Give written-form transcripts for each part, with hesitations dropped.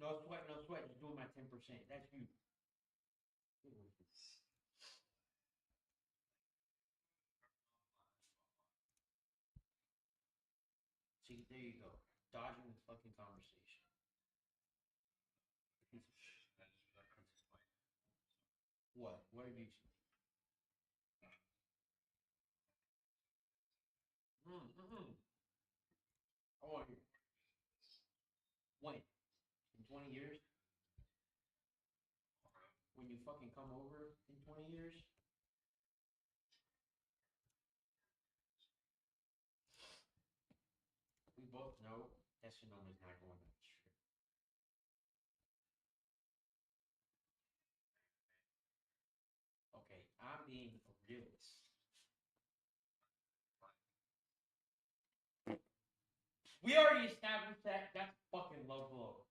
No sweat, no sweat. Just doing my 10%. That's you. See, there you go. Dodging the fucking conversation. What? What did you say? Mm-hmm. How are you? When? In 20 years? When you fucking come over in 20 years? We both know that Sonoma's not going on this trip. Okay, I'm being a realist. We already established that. That's fucking low blow.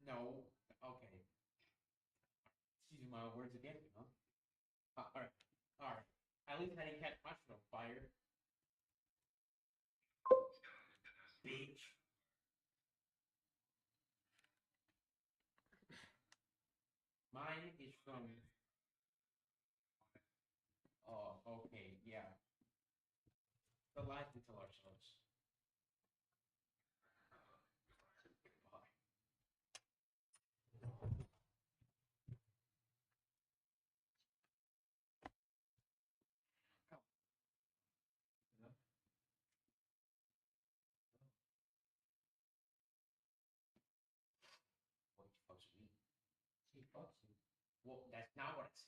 No. Okay. Excuse my words again, huh? Alright. Alright. At least I didn't catch my shit on fire. Bitch. Mine is from. Oh, okay, yeah. The lies we tell ourselves. Bye. What the fuck's me? He fucks you. Well, that's not what I said.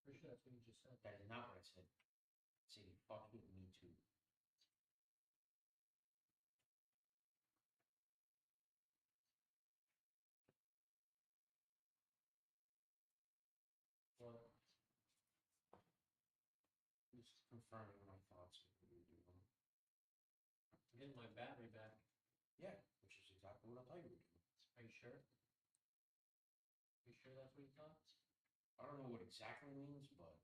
Pretty sure that's what you just said. That is not what I said. I said he fucking me too. Well, Just confirming my thoughts with what you're doing. I'm getting my battery back. Yeah, which is exactly what I thought you were doing. Are you sure? You sure that's what you thought? I don't know what exactly means, but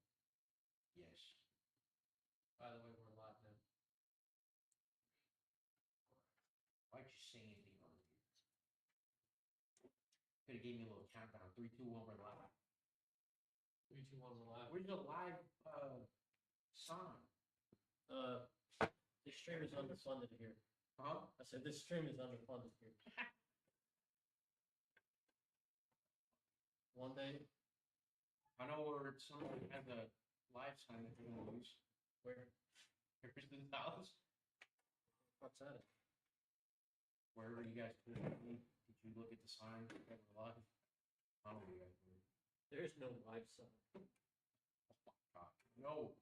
yes. By the way, we're live now. Why'd you say anything on here? Could have gave me a little countdown. 3, 2, 1, we're live. 3, 2, 1, we're live. Where's the live sign? This stream is underfunded here. Huh? I said this stream is underfunded here. One day, I know where someone has a live sign that they're gonna use. where? Kristen House. What's that? Wherever you guys put it. Did you look at the sign that we're live? I don't know where you guys put it. There's no live sign. God, no.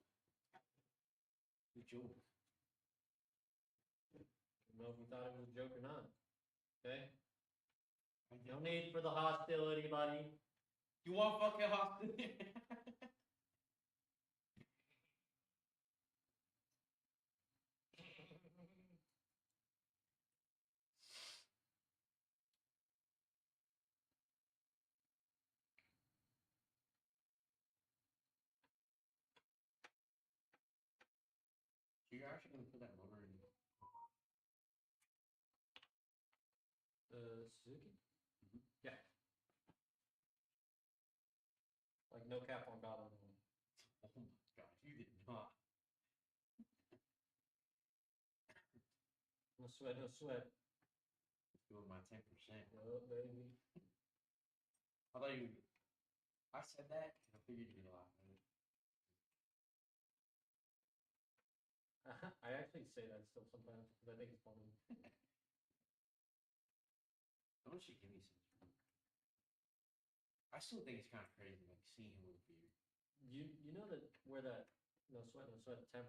The joke. I don't know if we thought it was a joke or not. Okay? I No don't need for the hostility, buddy. You want fucking hostility? So you're actually gonna put that motor in? The Suzuki? Mhm. Yeah. Like no cap on God on the one. Oh my god, you did not. No sweat, no sweat. Doing my 10%. Oh, baby. I thought you. I said that, and I figured you'd laugh at it. I actually say that still sometimes because I think it's funny. Don't you give me some. I still think it's kind of crazy, like seeing him with a beard. You know that where that no sweat 10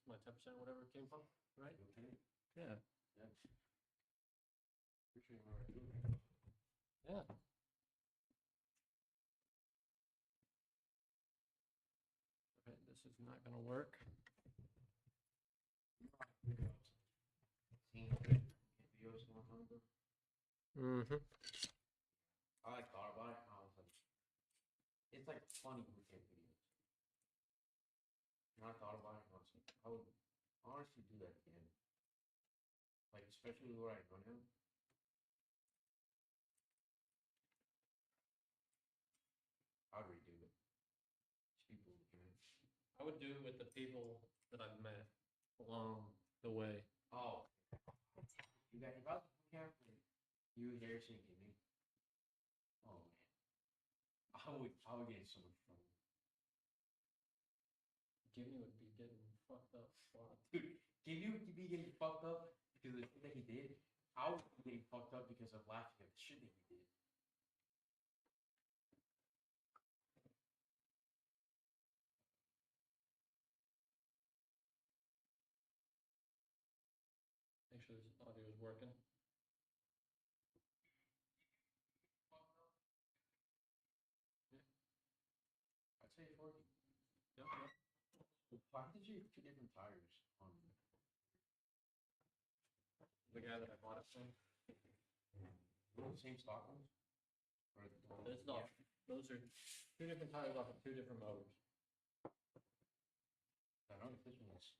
my 10% whatever came from, right? You okay? Yeah. Yeah. Appreciate what we're doing. Yeah. Okay, this is not gonna work. Seeing videos going on. Mm-hmm. I like thought about it, and I was like, it's like funny weekend videos. And I thought about it, and I was like, I would honestly do that again. especially where I go now. I would redo it. People, you know. I would do it with the people that I've met along the way. Oh, you got if I was camp and you were there saying me. Oh man, I would get in so much trouble. Jimmy would be getting fucked up. Wow. Dude, you would be getting fucked up because of the shit that he did. I would be getting fucked up because of laughing at the shit that he did. Make sure this audio is working. I'd say 40. Yep, yep. Why did you have two different tires on? The guy that I bought it from. The same stock ones? Or It's not. Those are two different tires off of two different motors. I don't know if this one is.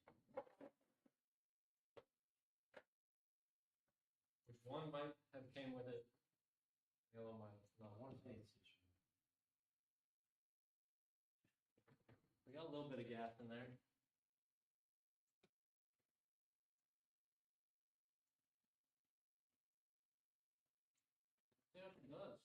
Which one might have came with it. The other one might No, not. I want to say this. We got a little bit of gas in there. Yeah, it does.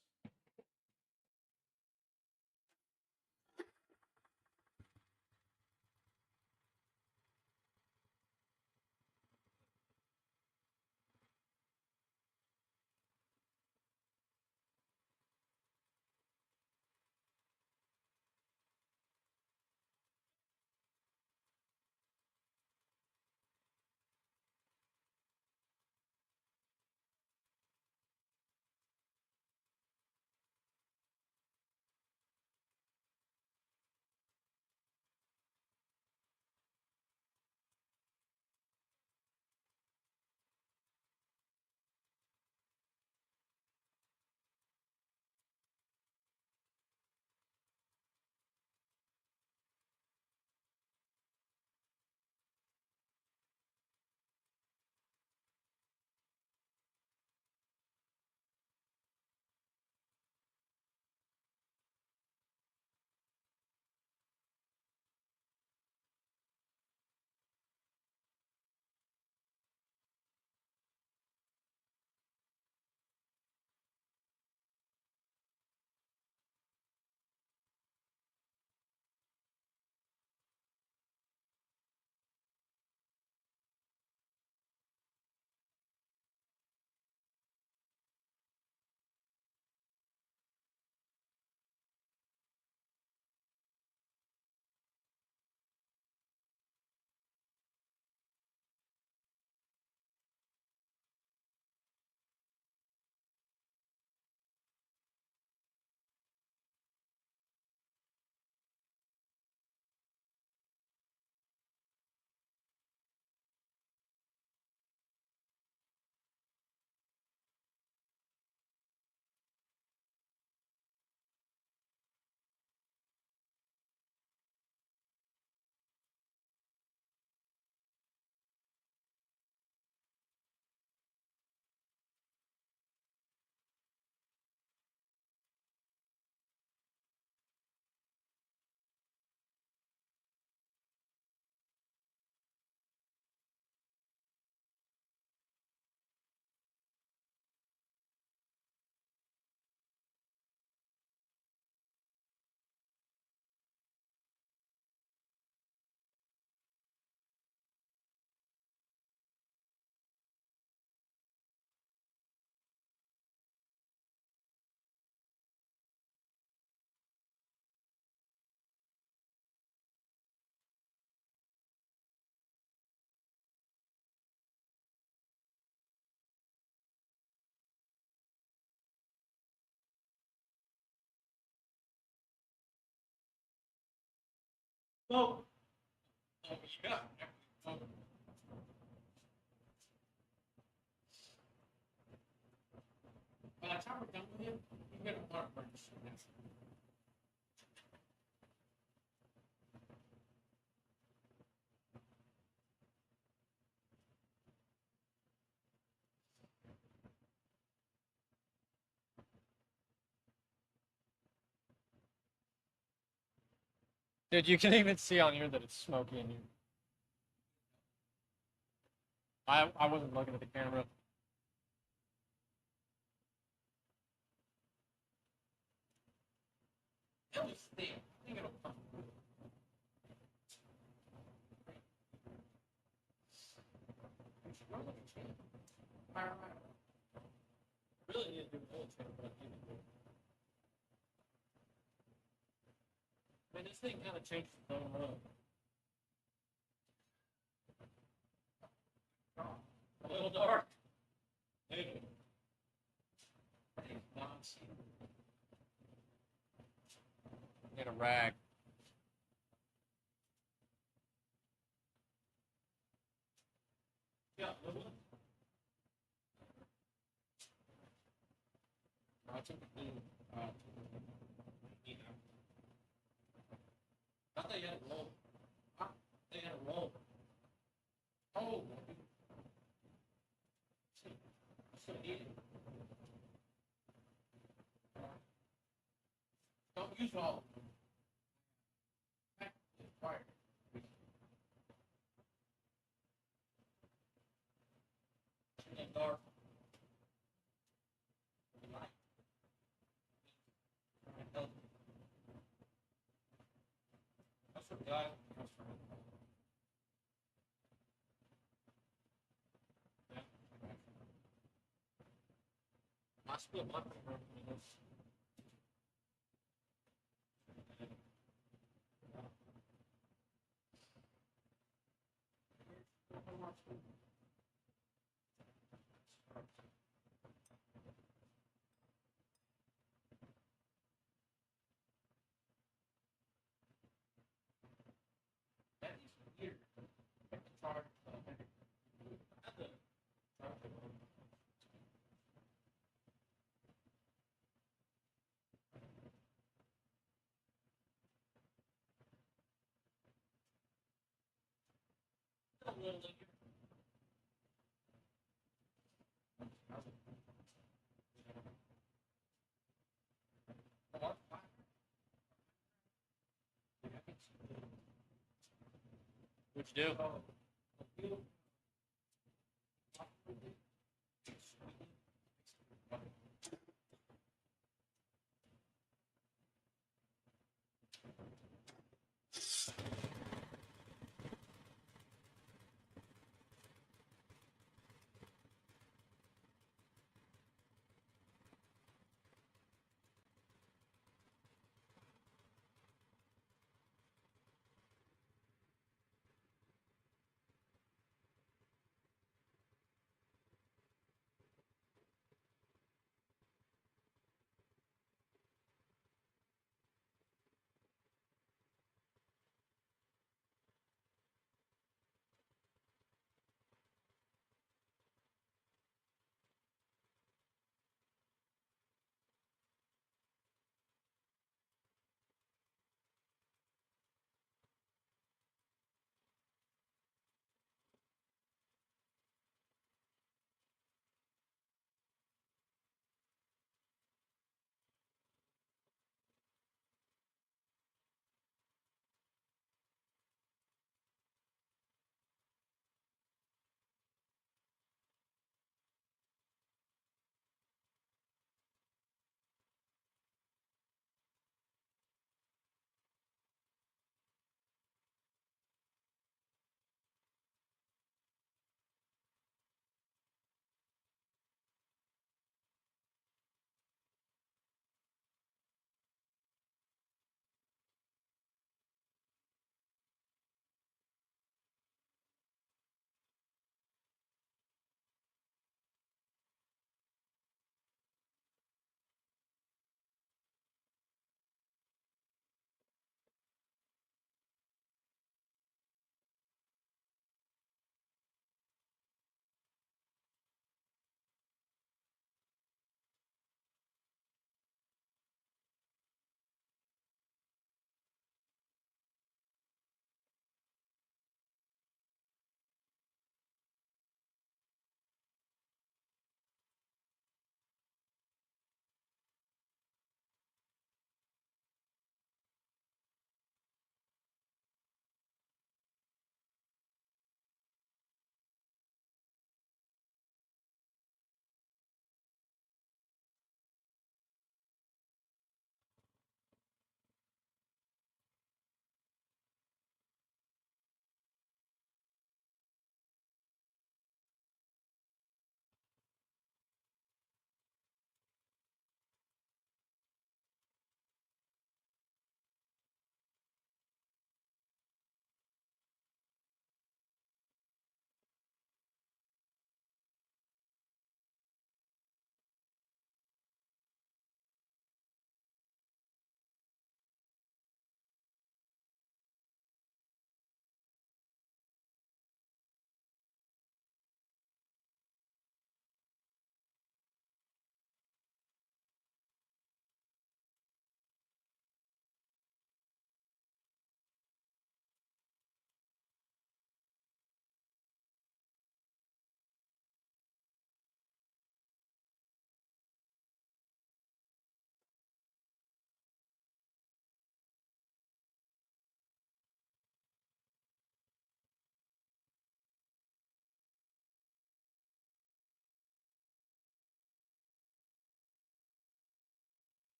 Oh! Yeah. By the time we're done with it, you get a lot of burns. Dude, you can even see on here that it's smoky in here. I wasn't looking at the camera. At least they, I think it'll come. Really need to do an oil change, but I can't do it. I mean, this thing kind of changes its own oil. A little dark. Maybe. Get a rag. Yeah, a little. I took the blue. I thought they had a roll. They had a roll. Oh. So easy. Don't use all of them. It's fire. And dark. Light. That's what God comes from. Yeah. I split my finger in this. That is weird. I can charge the I had to charge it on. A little in here. What'd you do?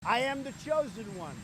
I am the chosen one.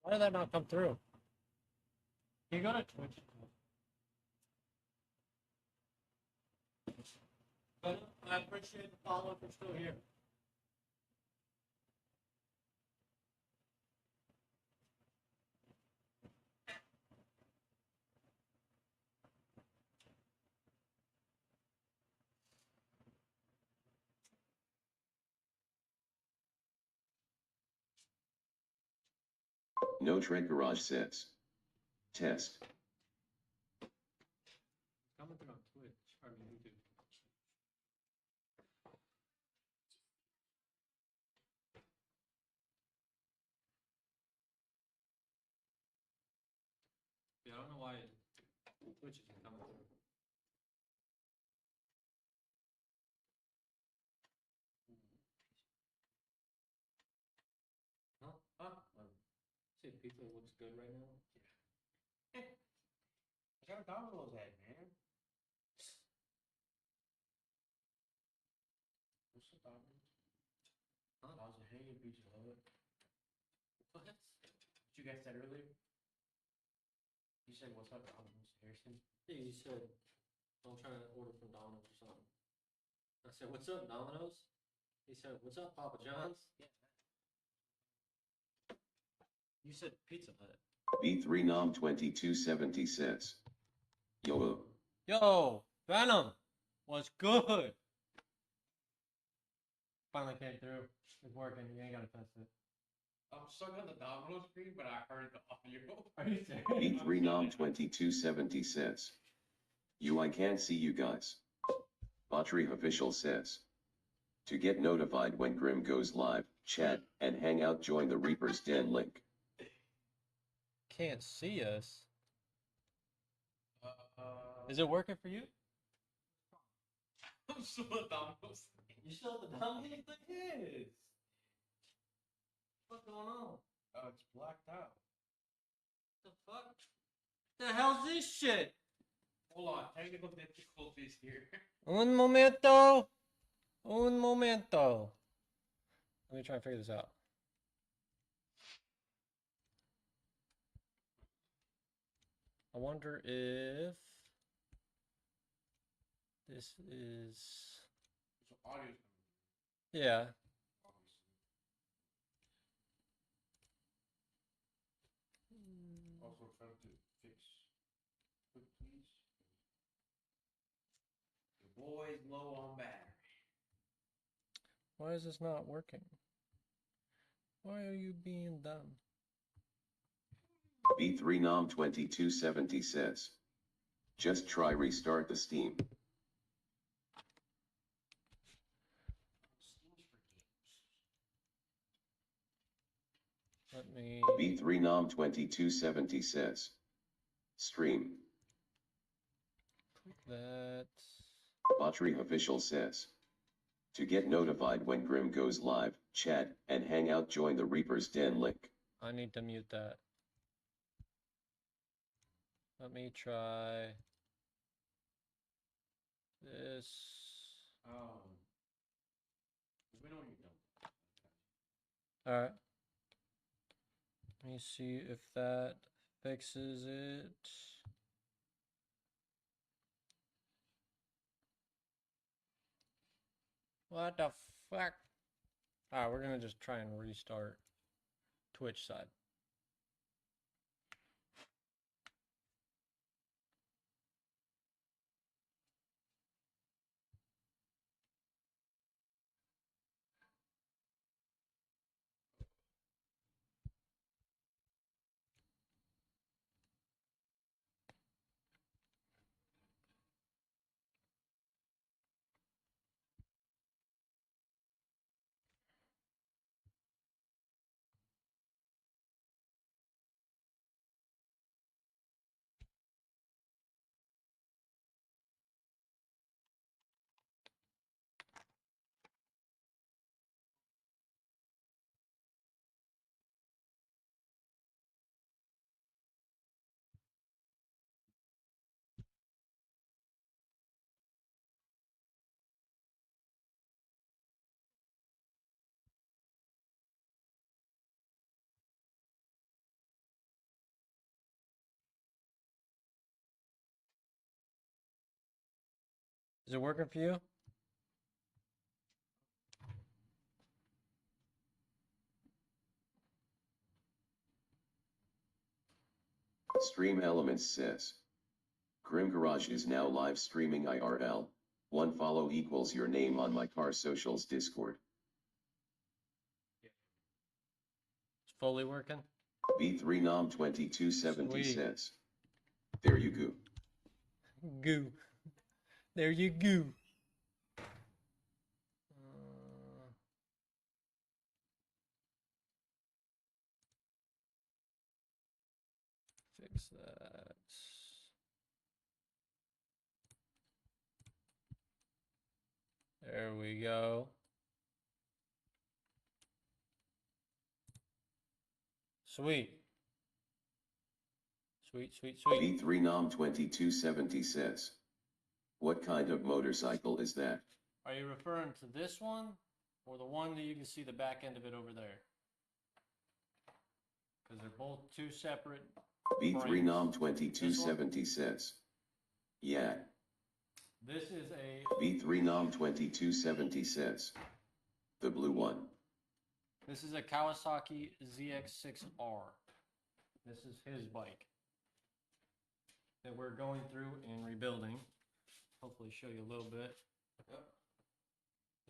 Why did that not come through? Can you go to Twitch? I appreciate the follow if you're still here. No Trick Garage says. Test. Commented on Twitch. I mean, YouTube. Yeah, I don't know why Twitch isn't coming through. Huh? See if pizza looks good right now. I got a Domino's head, man. What's the Domino's? Huh? I was a hanging Pizza Hut. What? What you guys said earlier? You said, what's up, Domino's, Harrison? Yeah, you said I'm trying to order from Domino's or something. I said, "What's up, Domino's?" He said, "What's up, Papa John's?" Yeah. You said Pizza Hut. B3 Nom 2270 says. Yo. Yo, Venom, what's good? Finally came through. It's working. You ain't gotta test it. I'm stuck on the Domino's screen, but I heard the audio. Are you serious? B3 Nom 2270 says. I can't see you guys. Battery official says. To get notified when Grim goes live, chat, and hang out, join the Reaper's Den link. Can't see us. Uh, Is it working for you? I'm still at Domino's. You still at the Domino's? It is. What's going on? Oh, it's blacked out. The fuck? The hell's this shit? Hold on, technical difficulties here. Un momento. Un momento. Let me try and figure this out. I wonder if this is. So audio's coming. Yeah. Obviously. Also trying to fix. Quick, please. Your boy's low on battery. Why is this not working? Why are you being dumb? B3 Nom 2270 says. Just try restart the Steam. Let me. B3 Nom 2270 says. Stream. Click that. Battery official says. To get notified when Grim goes live, chat, and hang out, join the Reaper's Den link. I need to mute that. Let me try this. We know you're done. All right. Let me see if that fixes it. What the fuck? Alright, we're gonna just try and restart Twitch side. Is it working for you? Stream Elements says. Grim Garage is now live streaming IRL. One follow equals your name on my car socials Discord. It's fully working? B3 nom 2270 Sweet. cents. There you go. Goo. There you go. Fix that. There we go. Sweet. Sweet, sweet, sweet. B3 nom 2270 cents. What kind of motorcycle is that? Are you referring to this one or the one that you can see the back end of it over there? Because they're both two separate. B3 nom 2270 cents. Yeah. This is a B3 nom 2270 cents. The blue one. This is a Kawasaki ZX6R. This is his bike that we're going through and rebuilding. Hopefully show you a little bit. Yep.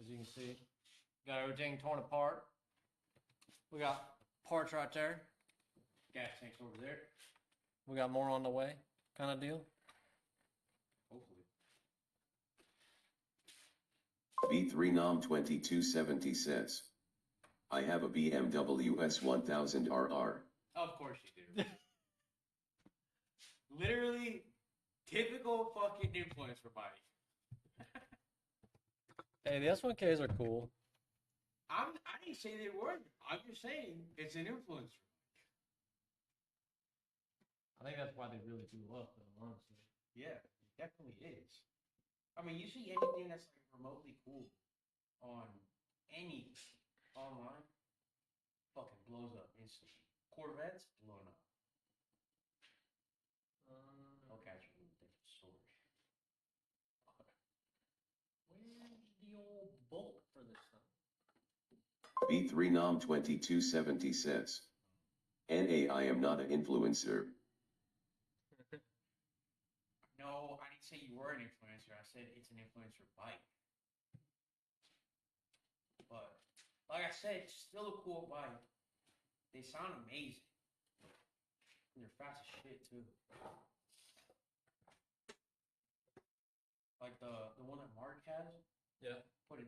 As you can see, got everything torn apart. We got parts right there. Gas tanks over there. We got more on the way, kind of deal. Hopefully. B3 nom 2270 cents. I have a BMW S1000RR. Of course you do. Literally, typical fucking influencer body. Hey, the S1Ks are cool. I didn't say they weren't. I'm just saying it's an influencer. I think that's why they really blew up, though, honestly. Yeah, it definitely is. I mean, you see anything that's like remotely cool on any online, fucking blows up instantly. Corvettes blowing up. Okay, that's a really different story. Where's the old bolt for this thing? B3 nom 2270 cents. NA I am not an influencer. No, I didn't say you were an influencer. I said it's an influencer bike. But, like I said, it's still a cool bike. They sound amazing. And they're fast as shit, too. Like the one that Mark has, Yeah. put an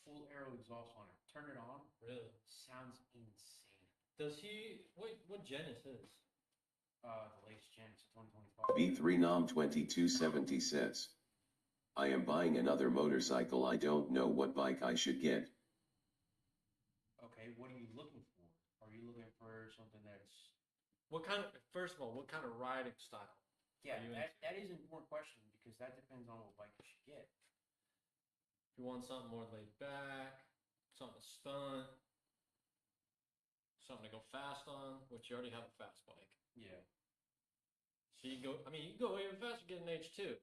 full aero exhaust on it. Turn it on. Really? Sounds insane. Does he? Wait, what gen is his? The latest gen, it's 2025. B3 nom 2270 cents. I am buying another motorcycle. I don't know what bike I should get. Okay, what are you looking for? Are you looking for something that's... What kind of? First of all, what kind of riding style? Yeah, you that is an important question because that depends on what bike you should get. If you want something more laid back, something to stunt, something to go fast on, which you already have a fast bike. Yeah. So you go. I mean, you can go even faster, get an H2.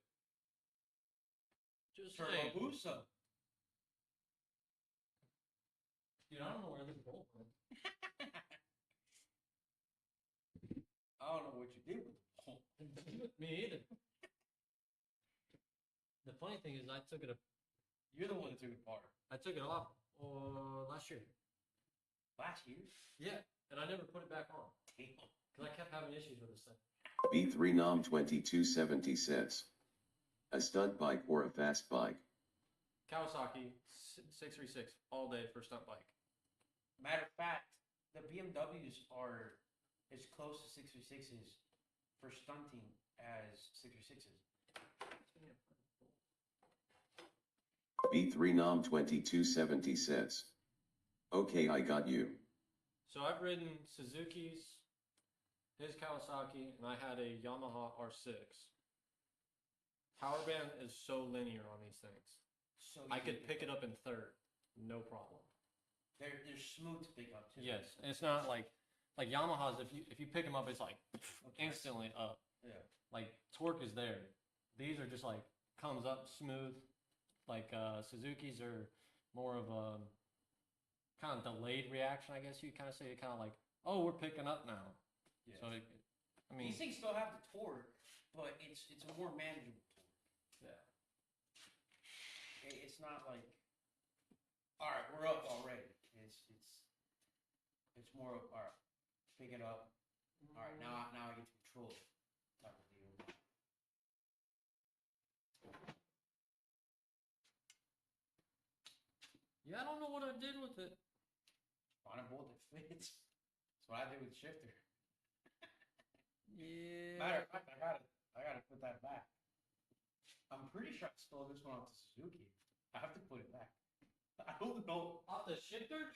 Just saying. Turbobusa. Dude, I don't know where this bolt went. I don't know what you did with the bolt. Me either. The funny thing is, I took it. You're the one that took it apart. I took it off last year. Last year? Yeah, and I never put it back on Damn. because I kept having issues with this thing. B3 nom 2270 cents. A stunt bike or a fast bike? Kawasaki 636 all day for stunt bike. Matter of fact, the BMWs are as close to 636s for stunting as 636s. B3 nom 2270 cents. Okay, I got you. So I've ridden Suzuki's, his Kawasaki, and I had a Yamaha R6. Power band is so linear on these things. So I could pick it up in third, no problem. They're smooth to pick up too. Yes, and it's not like Yamahas. If you pick them up, it's like instantly up. Yeah. Like torque is there. These are just like comes up smooth. Like Suzuki's are more of a kind of delayed reaction, I guess you kind of say. It kind of like, oh, we're picking up now. Yeah. So I mean, These things still have the torque, but it's a more manageable torque. yeah. It's not like, all right, we're up already. It's more of, all right, pick it up, All right, now I get to control it. Type of deal. Yeah, I don't know what I did with it. Find a bolt that fits. That's what I did with shifter. Yeah. Matter of fact, I gotta put that back. I'm pretty sure I stole this one off the Suzuki. I have to put it back. I don't know. Off the shifter?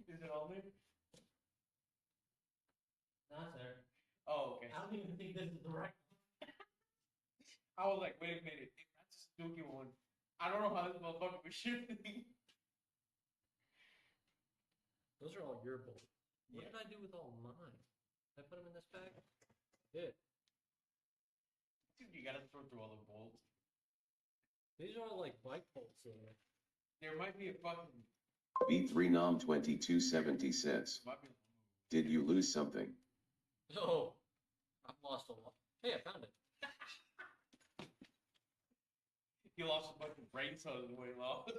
Is it on there? Not there. Oh, okay. I don't even think this is the right one. I was like, wait a minute. If that's a Suzuki one, I don't know how this motherfucker was shifting. Those are all your bolts. What Yeah. did I do with all mine? Did I put them in this bag? I did. Dude, you gotta throw through all the bolts. These are all like bike bolts in there. There might be a fucking. V3nom 2270 says, Might be a, did you lose something? Oh, I've lost a lot. Hey, I found it. you lost a bunch of brain cells the way lost.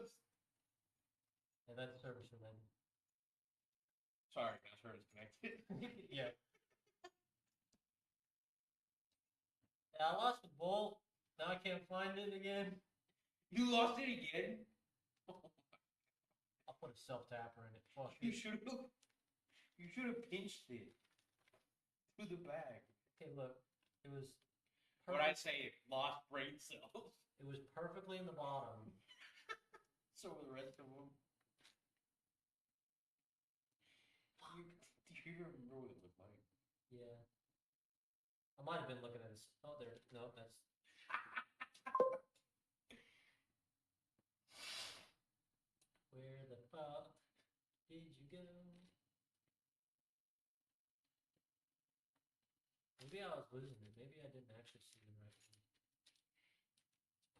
Yeah, that's service remaining. Sorry, guys, heard it's connected. Yeah. Yeah, I lost the bolt. Now I can't find it again. You lost it again? I'll put a self tapper in it. Oh, You shoot. should have pinched it to the bag. Okay, look. It was. What I say, it lost brain cells. It was perfectly in the bottom. So were the rest of them. Do you even remember what it looked like? Yeah. I might have been looking at this. Oh, there. No, that's. Where the fuck did you go? Maybe I was losing it. Maybe I didn't actually see the right one.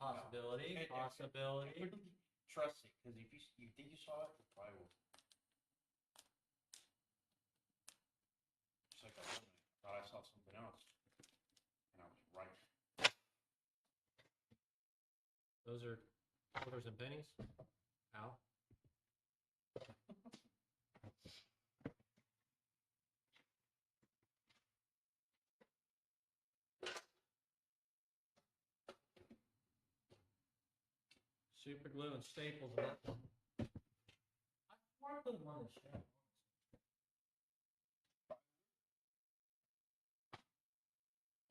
Possibility. No. Possibility. Trust it, because if you think you saw it, you probably will. Just like that one night. I thought I saw something else. And I was right. Those are quarters and pennies. Ow. Super glue and staples in that one. I put them on the shelf.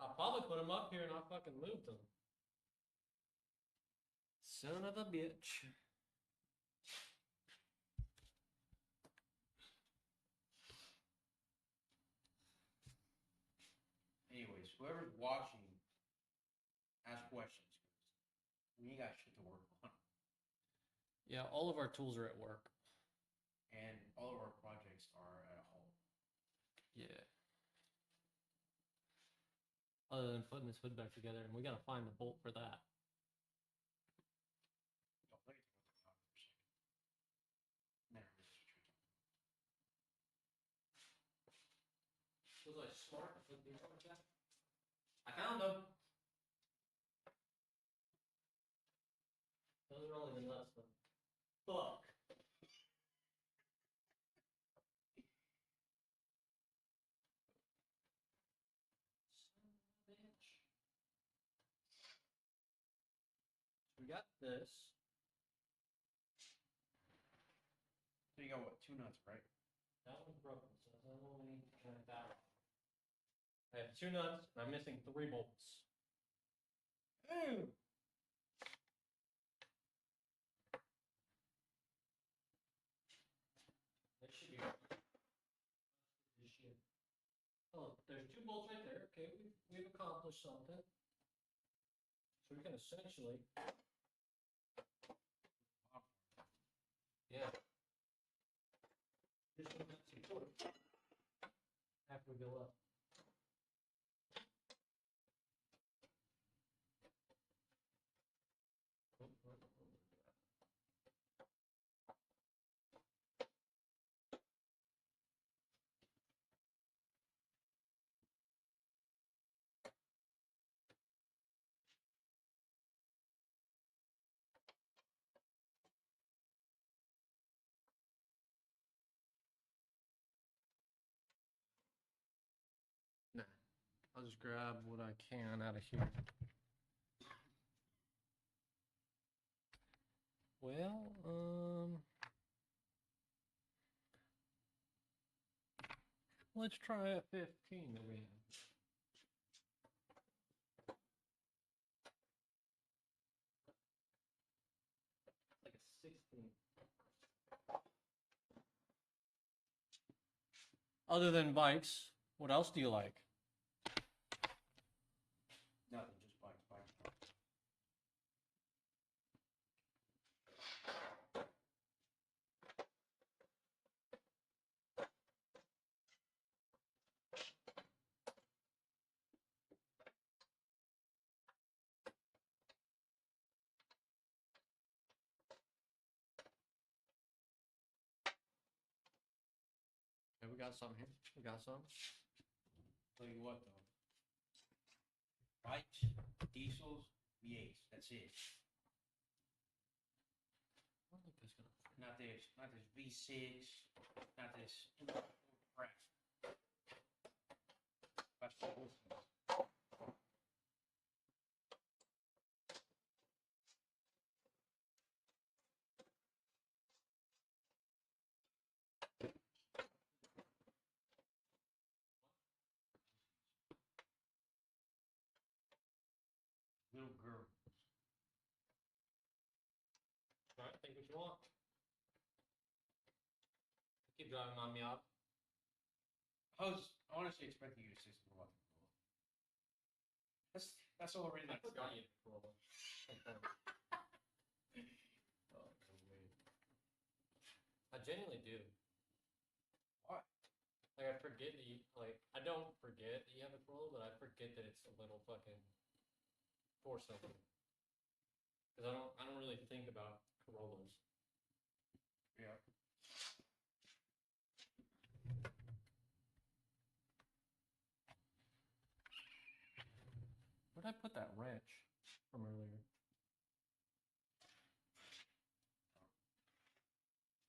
I'll probably put them up here and I'll fucking move them. Son of a bitch. Anyways, whoever's watching, ask questions. We got shit to work on. Yeah, all of our tools are at work. And all of our projects are at home. Yeah. Other than putting this hood back together, and we gotta find the bolt for that. Don't let it go for 100%. Never really tricky. Was I smart to put these like that? I found them. Those are only the nuts though. Fuck. Son of a bitch. We got this. So you got what, 2 nuts, right? That one's broken, so I only need to turn that one. I have 2 nuts, and I'm missing 3 bolts. Ooh. That should be this shit. Oh, there's 2 bolts right there. Okay, we've accomplished something. So we can essentially. Yeah. Just gonna have some torque after we go up. I'll just grab what I can out of here. Well, let's try a 15 that we have. Like a 16. Other than bikes, what else do you like? Nothing, just bikes. Okay, we got some here. We got some. Tell you what though, bikes, diesels, V8s. That's it. I don't think that's gonna. Not this V6, not this crap. That's what this is. Little girl. All right, think what you want. Keep driving my Miata. I was honestly expecting you to say something about the Corolla. That's all really. I forgot you had a Corolla. Oh, wait. I genuinely do. Why? Like I forget that you I don't forget that you have a Corolla, but I forget that it's a little fucking 4-cylinder. Because I don't really think about Corollas. Yeah. Where'd I put that wrench from earlier?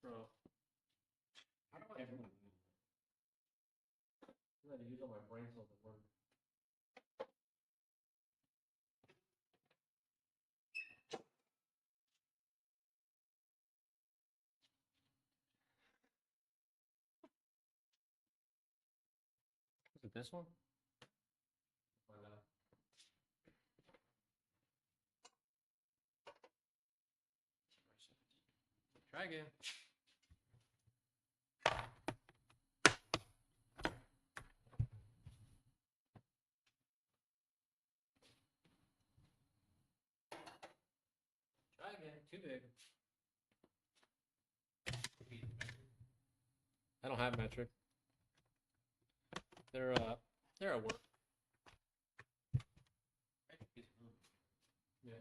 Bro. How do I ever use it? I had to use all my brain cells at work. Is it this one? Find out. Try again. Try again. Too big. I don't have metric. They're at work. Yeah.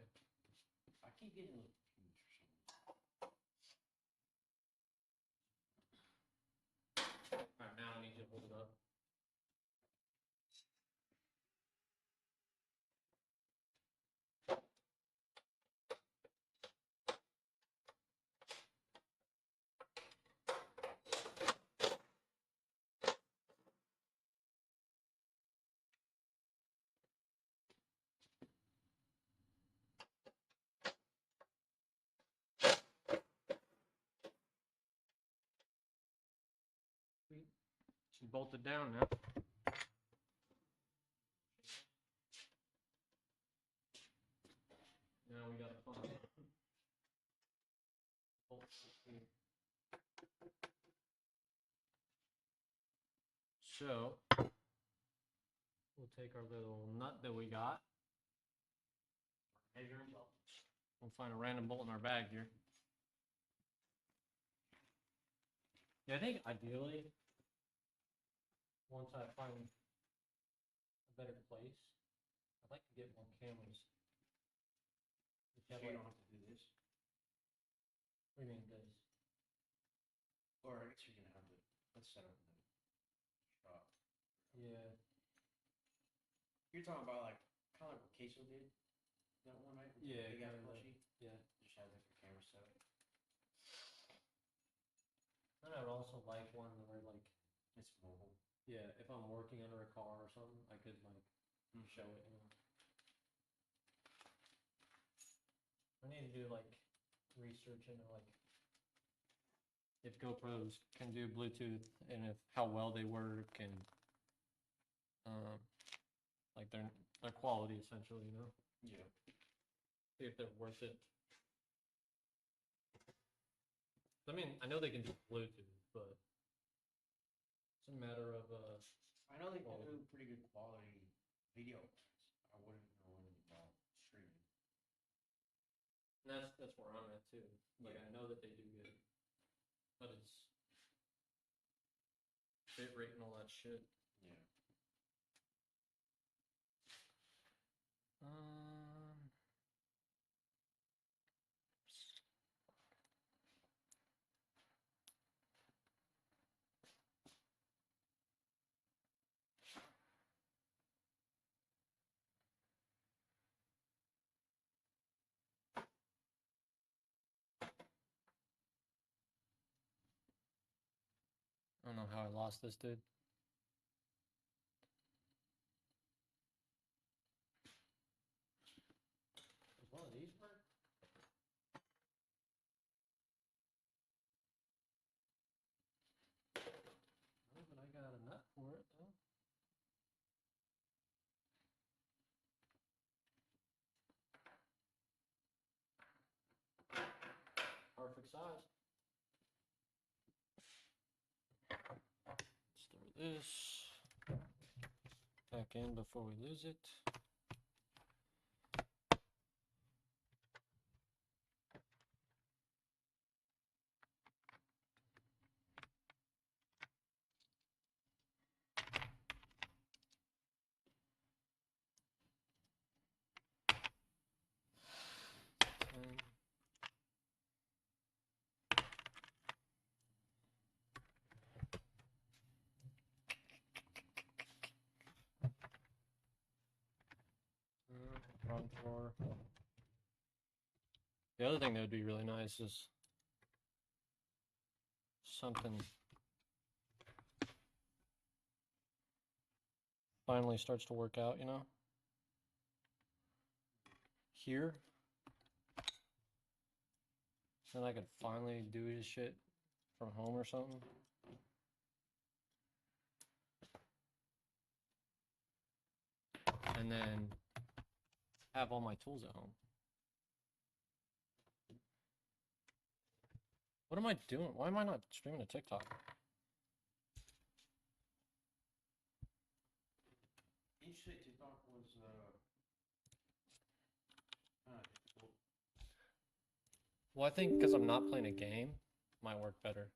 I keep getting a little confused or something. Alright, now I need you to hold it up. She's bolted down now. Now we got to find So we'll take our little nut that we got. We'll find a random bolt in our bag here. Yeah, I think ideally, once I find a better place, I'd like to get more cameras. So you don't have to do this. What do you mean this? Or I guess you're gonna have to. Let's set up the shop. Yeah. You're talking about like kind of like what Queso did. That one, right? With the Yeah, big ass kinda. plushie? Yeah. Just have different camera set. And I would also like one where like, It's mobile. yeah, if I'm working under a car or something, I could like show it. I need to do like research into like if GoPros can do Bluetooth and if how well they work and like their quality essentially, you know. Yeah. See if they're worth it. I mean, I know they can do Bluetooth, but it's a matter of I know they can Quality. do pretty good quality video. I wouldn't know anything about streaming. and that's where I'm at too. Like Yeah. I know that they do good, but it's bit rate and all that shit. Yeah. Um, I don't know how I lost this, dude. Does one of these work? No, but I got a nut for it though. Perfect size. Let's throw this back in before we lose it. And front door. The other thing that would be really nice is something finally starts to work out, you know? Here. Then I could finally do this shit from home or something. And then have all my tools at home. What am I doing? Why am I not streaming to TikTok? Interesting. TikTok was difficult. Well, I think because I'm not playing a game, might work better.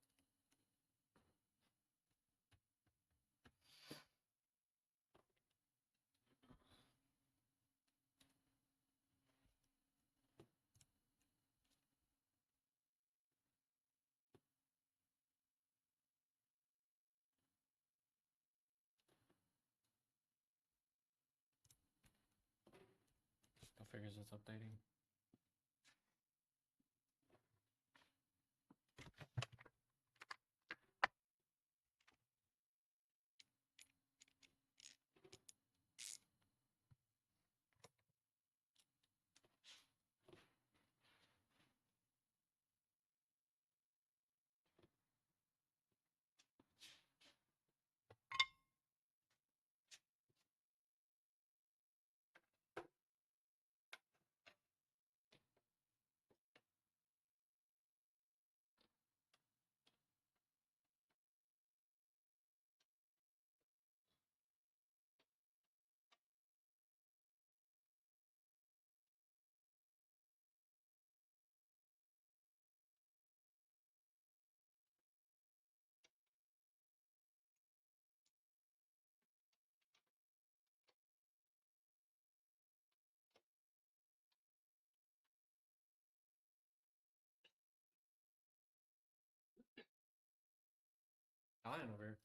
Still figures it's updating. Dying over here.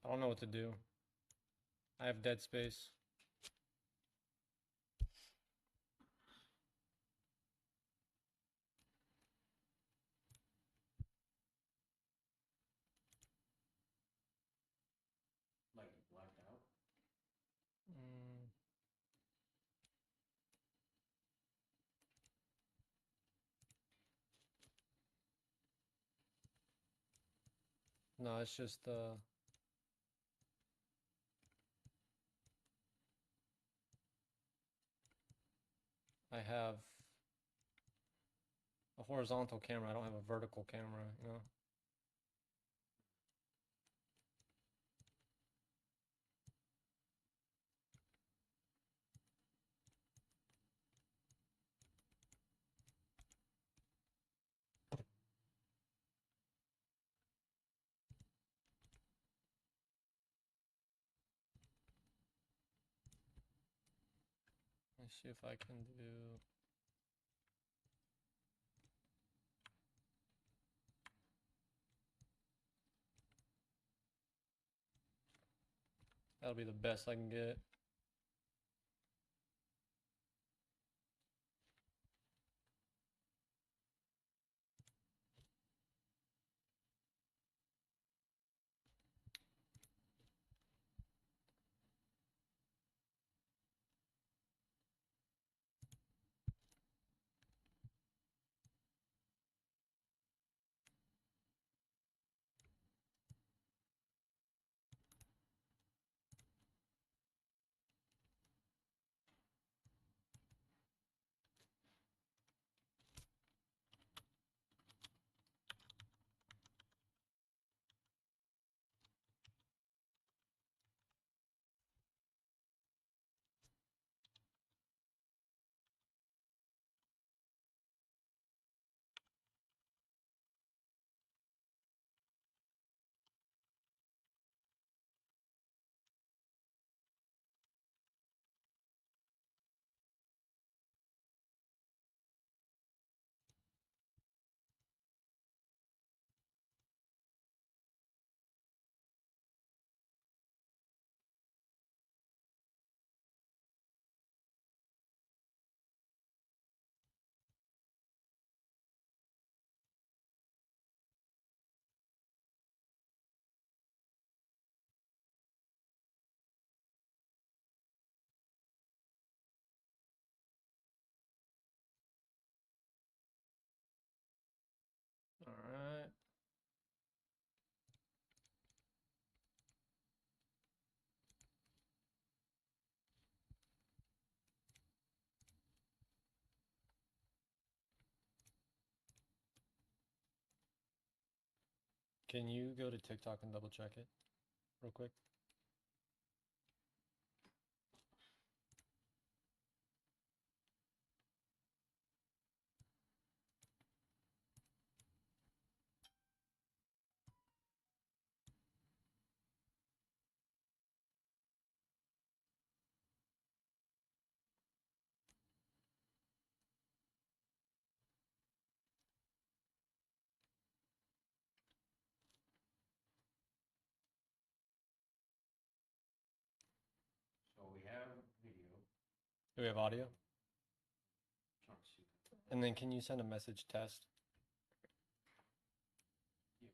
I don't know what to do. I have dead space. Like blacked out. Mm. No, it's just I have a horizontal camera. I don't have a vertical camera, you know. Let's see if I can do. That'll be the best I can get. All right. Can you go to TikTok and double check it real quick? So we have video. Do we have audio? Trying to see. And then can you send a message test? Here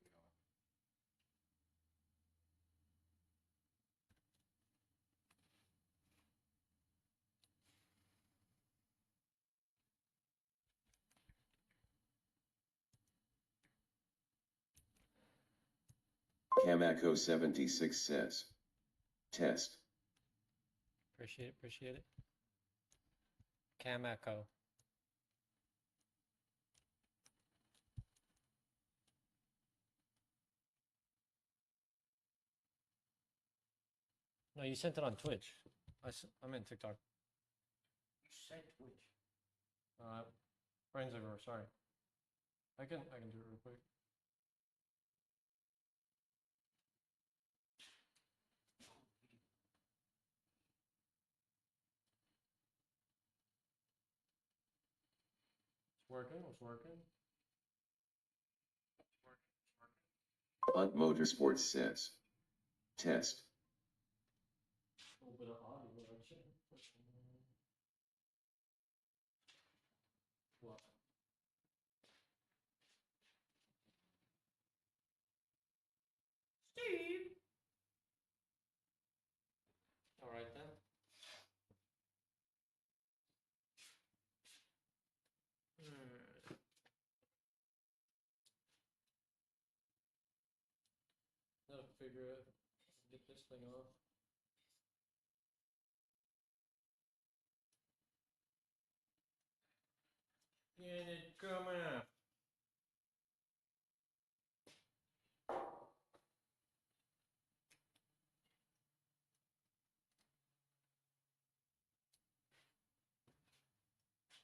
we are. Kamako 76 says. Test. Appreciate it, appreciate it. Cam Echo. No, you sent it on Twitch. I'm in TikTok. You said Twitch. Brains over, sorry. I can do it real quick. It's working, it's working. Hunt Motorsports says. Test. A little bit of audio action. What? Steve. All right then. Gotta figure out, get this thing off. And it coming up.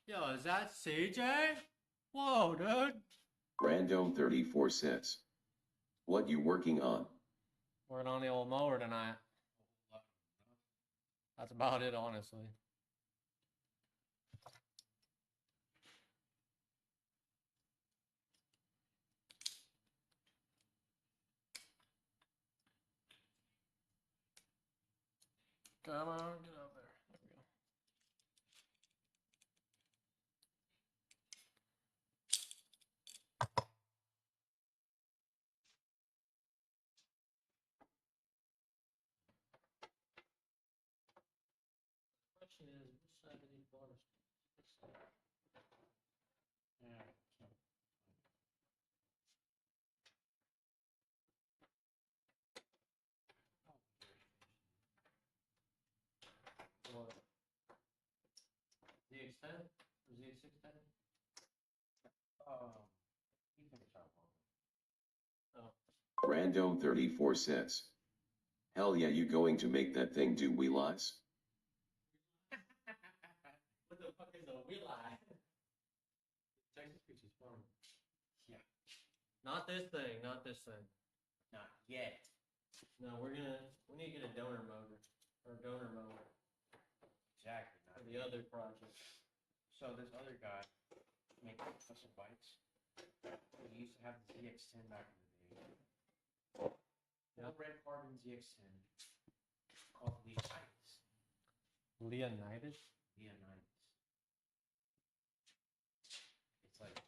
Yo, is that CJ? Whoa, dude. Random 34 says. What you working on? Working on the old mower tonight. That's about it, honestly. Come on, get up there. There we go. Question is, which side of these waters? Yeah. What? ZX10 or ZX610? You finish out one. Random 34 says. Hell yeah, you going to make that thing do wheelies? What the fuck is a wheel eye? Texas Peach is fun. Yeah. Not this thing, not this thing. Not yet. No, we need to get a donor motor. Or donor mower. Exactly. For Not the other project. So this other guy makes custom bikes. He used to have the ZX10 back in the day. Yeah. Full red carbon ZX10 called Leonidas. Leonidas? Leonidas. It's like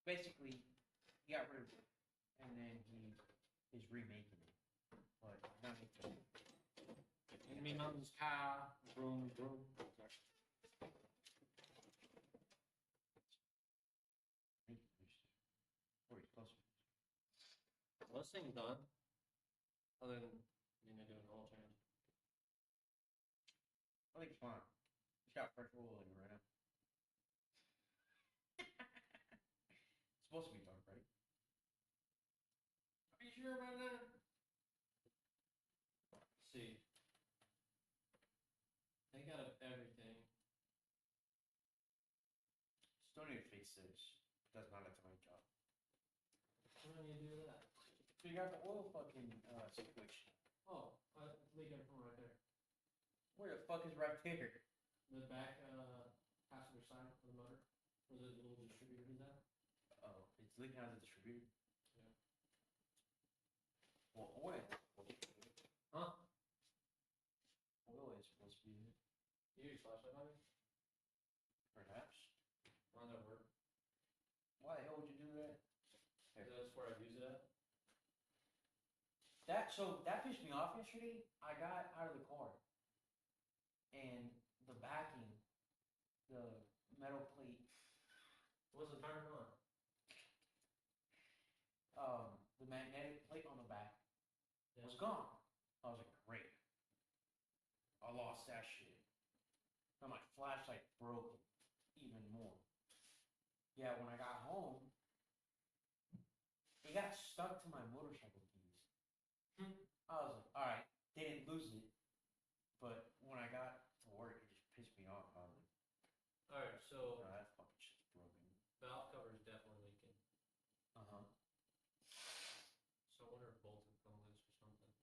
basically he got rid of it and then he is remaking it, but not making it. Enemy mountains high. Vroom, vroom. Or he's closer. Well, this thing's done. Other than doing an oil change. I think it's fine. It's got fresh oil in it right now. It's supposed to be dark, right? Are you sure about that? Let's see. They got everything. Still need to fix this. Does not have to my job. How do you do that? So you got the oil fucking situation. Oh, it's leaking from right there. Where the fuck is right there? The back passenger side of the motor. Where the little distributor is at. Oh, it's leaking out of the distributor. Yeah. Well, oil. Huh? Oil is supposed to be in it. You use flashlight on me? Perhaps. On that work. Why the hell would you do that? That's where I use it at. That pissed me off yesterday. I got out of the car and the backing, the metal plate, Wasn't turned on. the magnetic plate on the back Yeah. was gone. I was like, great. I lost that shit. Now my flashlight broke even more. Yeah, when I got home, it got stuck to my motorcycle keys. I was like, all right, didn't lose it, but when I got to work, it just pissed me off. I was like, Alright, so oh, that fucking shit's broken. valve cover is definitely leaking. Uh-huh. So I wonder if bolts have come loose or something.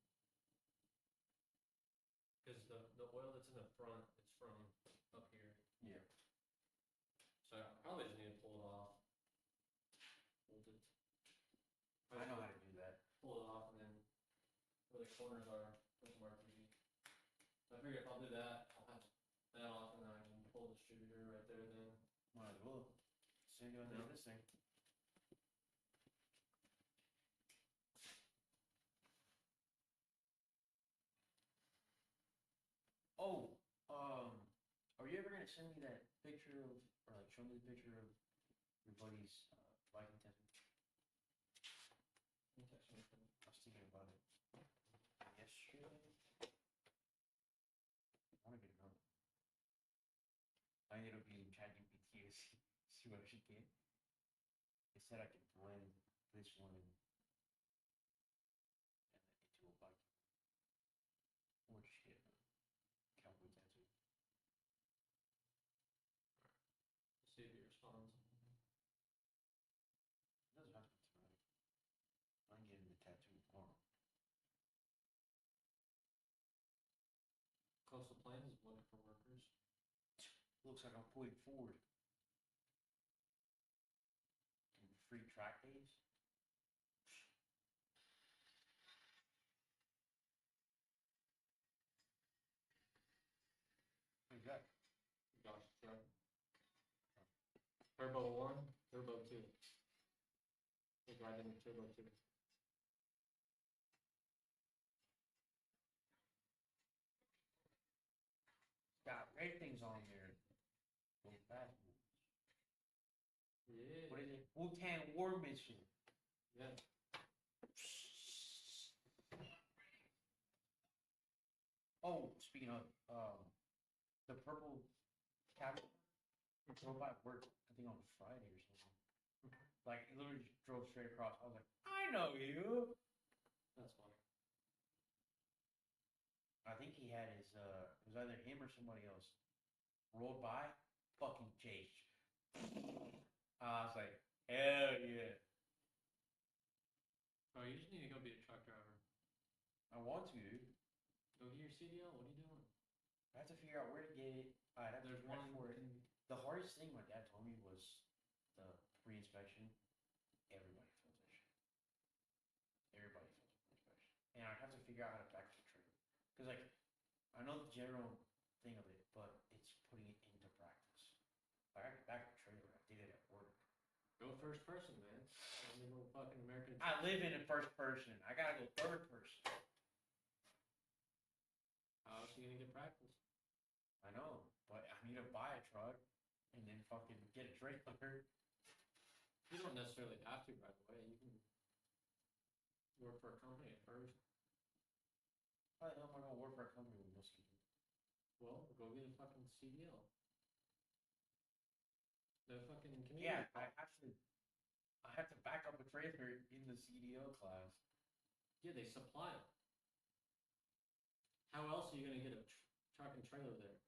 Because the oil that's in the front is from up here. Yeah. So I probably just need to pull it off. Bolt it. I know with RPG. I figured if I'll do that, I'll have that off and then I can pull the distributor right there then. Might as well. Same doing Yeah. this thing. Oh, are you ever gonna send me that picture of, or like show me the picture of your buddy's Viking tattoo? Let me text you. I was thinking about it yesterday. I want to get another. I ended up using ChatGPT to see what I should get. It said I could blend this one and into a Viking. Or just get a cowboy tattoo. See if he responds. It doesn't have to be tonight. I can get him a tattoo tomorrow. Coastal Plains is looking for workers. Looks like I'm putting forward. Free track days. Who's that? Josh truck. Turbo 1, Turbo 2. He's riding the Turbo 2. Got red things on there. Those bad ones. Yeah. What is it? Wu-Tang War Mission. Yeah. Oh, speaking of, the purple cabinet drove by work, I think on Friday or something. Like, it literally just drove straight across. I was like, I know you. That's funny. I think he had his, it was either him or somebody else. Rolled by, fucking chase. I was like, hell yeah. Oh, you just need to go be a truck driver. I want to, dude. Go get your CDL. What are you doing? I have to figure out where to get it. I'd have There's to prep one for it. in- The hardest thing my dad told me was the pre-inspection. Everybody fails that shit. Everybody fails the pre-inspection. And I have to figure out how to back the trailer. Because, like, I know the general thing of it, but it's putting it into practice. Like, I could back the trailer. I did it at work. Go first person, man. Only little fucking American. I live in a first person. I gotta go third person. How else are you gonna get practice? I know, but I need to buy a truck and then fucking get a trailer. You don't necessarily have to right away. You can work for a company at first. How the hell am I gonna work for a company with no skill? Well, go get a fucking CDL. The fucking Yeah, community. I have to back up a trailer in the CDL class. Yeah, they supply them. How else are you gonna get a truck and trailer there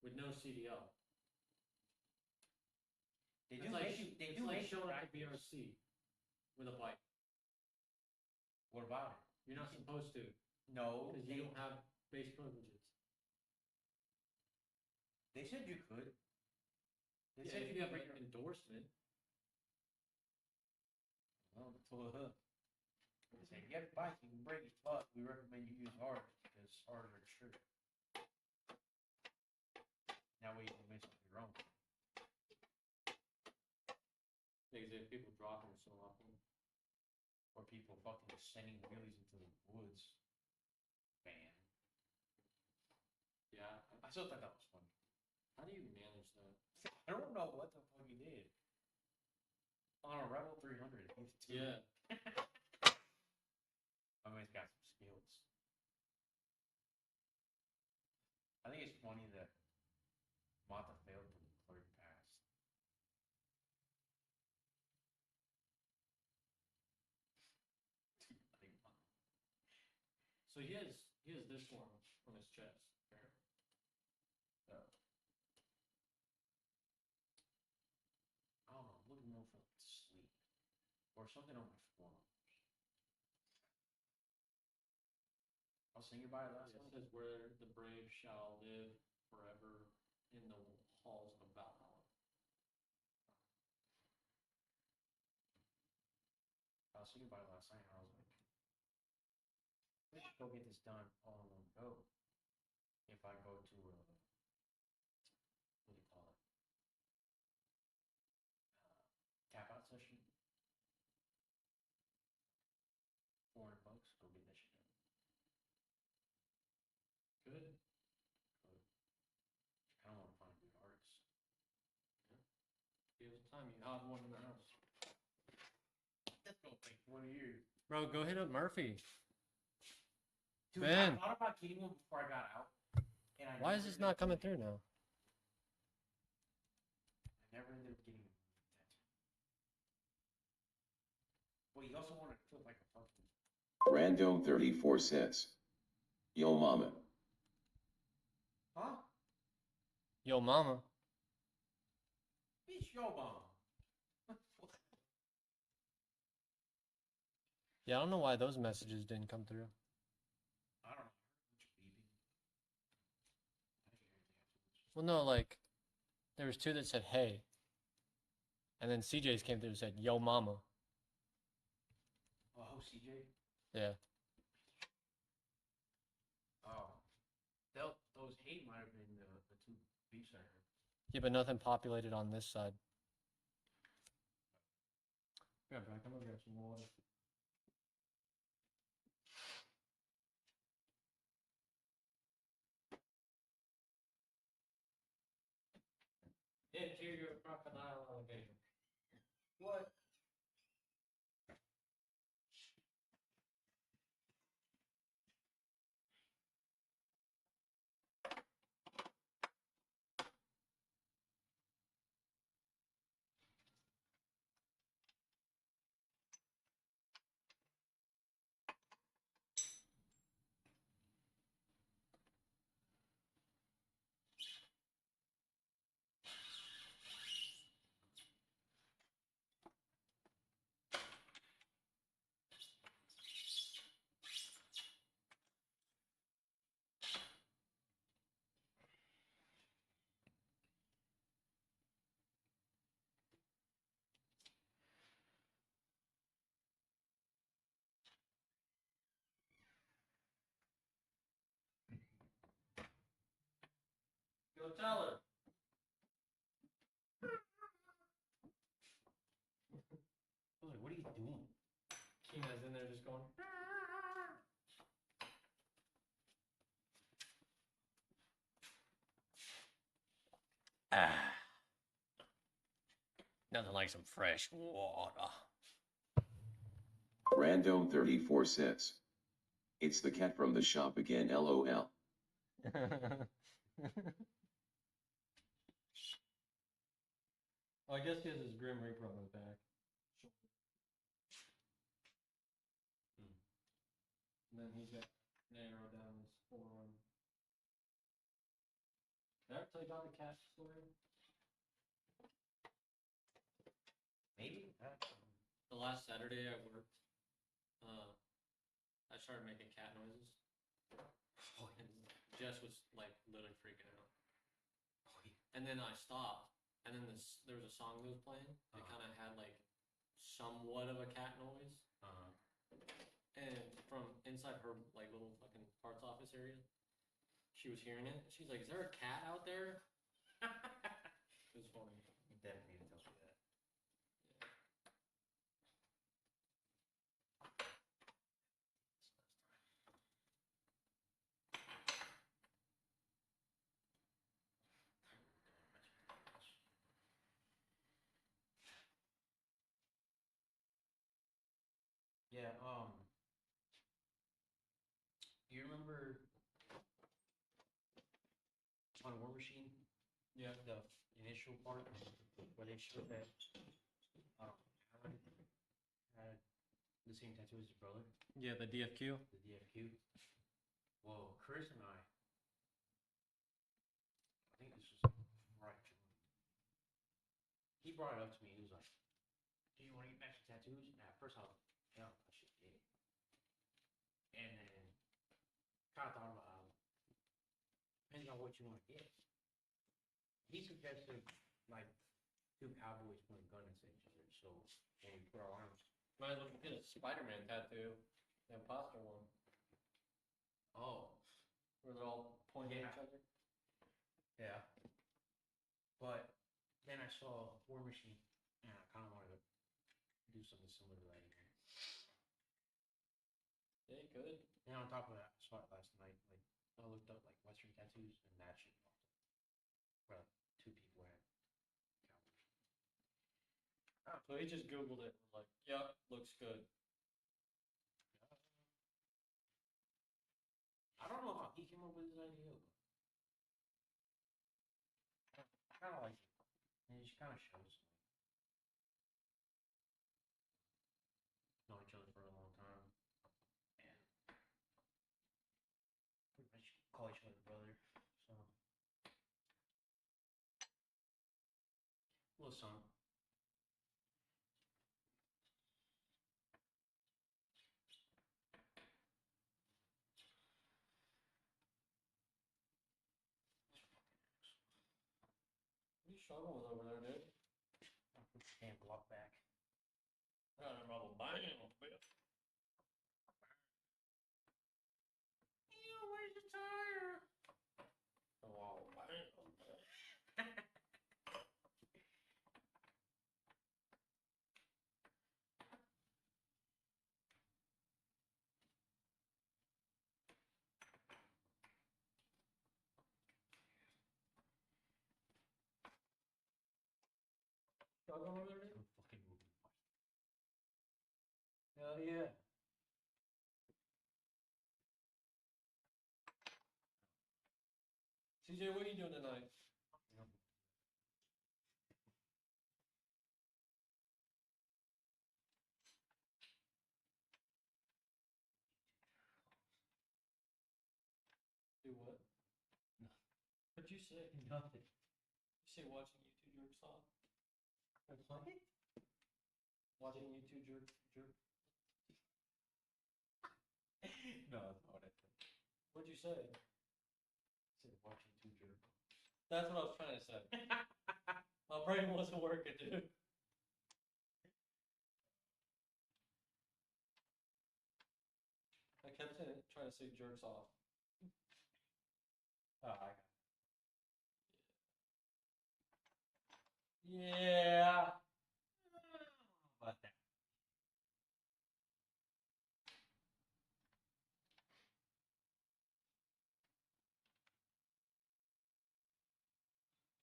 with no CDL? They It's do like, make you, they it's do like make you showing up to practice. BRC with a bike. What about it? You're not supposed to No, because you don't have base privileges. they said you could. They Yeah, said if you you have could an bring your. endorsement. Well, they say if you have a bike, you can bring it, but we recommend you use ours because ours are insured. That way you can mess with your own. Because if people drop them so often. Or people fucking sending wheelies into the woods. Man. Yeah. I still thought that was funny. How do you manage that? I don't know what the fuck he did. On a Rebel 300. Yeah. I mean, he's got some skills. I think it's funny that Miata failed but McLaren passed. I think So he has this one on his chest. Apparently. I don't know. I'm looking more for like sleep or something on my forearms. I was thinking about it last It night. says where the brave shall live forever in the halls of Valhalla. I was thinking about it last night. And I was like, let's go get this done all in one if I go to a, what do you call it? Tap out session. $400, go get that shit done. Good. I don't want to find good artists. Give us time. You have one in the house. That's gonna take 20 years. Bro, go hit up Murphy. Dude, Ben. I thought about getting one before I got out. And I Why never is this ended not up coming getting through now? I never ended up getting that. Well, you also want to feel like a fucking. Random 34 cents. Yo mama. Huh? Yo, mama. Bitch, yo, mom. Yeah, I don't know why those messages didn't come through. I don't know. What you beeping? I didn't hear anything afterwards. Well, no, like, there was two that said, hey. And then CJ's came through and said, yo, mama. Oh, CJ? Yeah. Oh. Those 8 might have been the 2 beeps I heard. Yeah, but nothing populated on this side. Yeah, Brad, I'm gonna grab some water. Interior crocodile alligator. What? Go tell her. I was like, what are you doing? Keena's in there just going. Ah. Nothing like some fresh water. Random 34 cents. It's the cat from the shop again, lol. I guess he has his Grim Reaper on his back. And then he's got an arrow down his forearm. Did I ever tell you about the cat story? Maybe? The last Saturday I worked, I started making cat noises. And Jess was like literally freaking out. And then I stopped, and then there was a song that was playing. It kind of had like somewhat of a cat noise. And from inside her like little fucking parts office area, she was hearing it. She's like, "Is there a cat out there?" It was funny. You definitely need to tell me that. Yeah, you remember on War Machine? Yeah. The initial part where they showed that Alan had the same tattoo as his brother, Yeah, the DFQ. the DFQ. Well, Chris and I think this was right. He brought it up to me. He was like, "Do you want to get matching tattoos?" And at first I was like, "Hell, I should get it." And then kind of thought about it. Depending on what you want to get. He suggested like 2 cowboys pointing gun at each other. So when we put our arms. Might as well get a Spider-Man tattoo, the imposter one, Oh, where they're all pointing Yeah. at each other. Yeah. But then I saw War Machine, and I kind of wanted to do something similar to that here. Yeah, you could. And on top of that, I saw it last night. Like I looked up like Western tattoos, and that shit popped up. Where like, two people had cowboys. So he just Googled it and was like, yeah, looks good. I don't know how he came up with this idea, but I kind of like it. And it just kind of shows know each other for a long time, and pretty much call each other brother. So, little son. What are you struggling with over there, dude? I put the damn block back. Got a rubber band a bit. Ew, where's the tire? Oh, bam. Struggling over there, dude? I'm fucking moving. Hell yeah. CJ, what are you doing tonight? You know, Do what? No. What'd you say? nothing. You say watching YouTube jerks off? What? Watching YouTube jerk. No, that's not what I said. What'd you say? I said watching two jerk. That's what I was trying to say. My brain wasn't working, dude. I kept trying to say jerks off. Oh, I got Yeah. about that.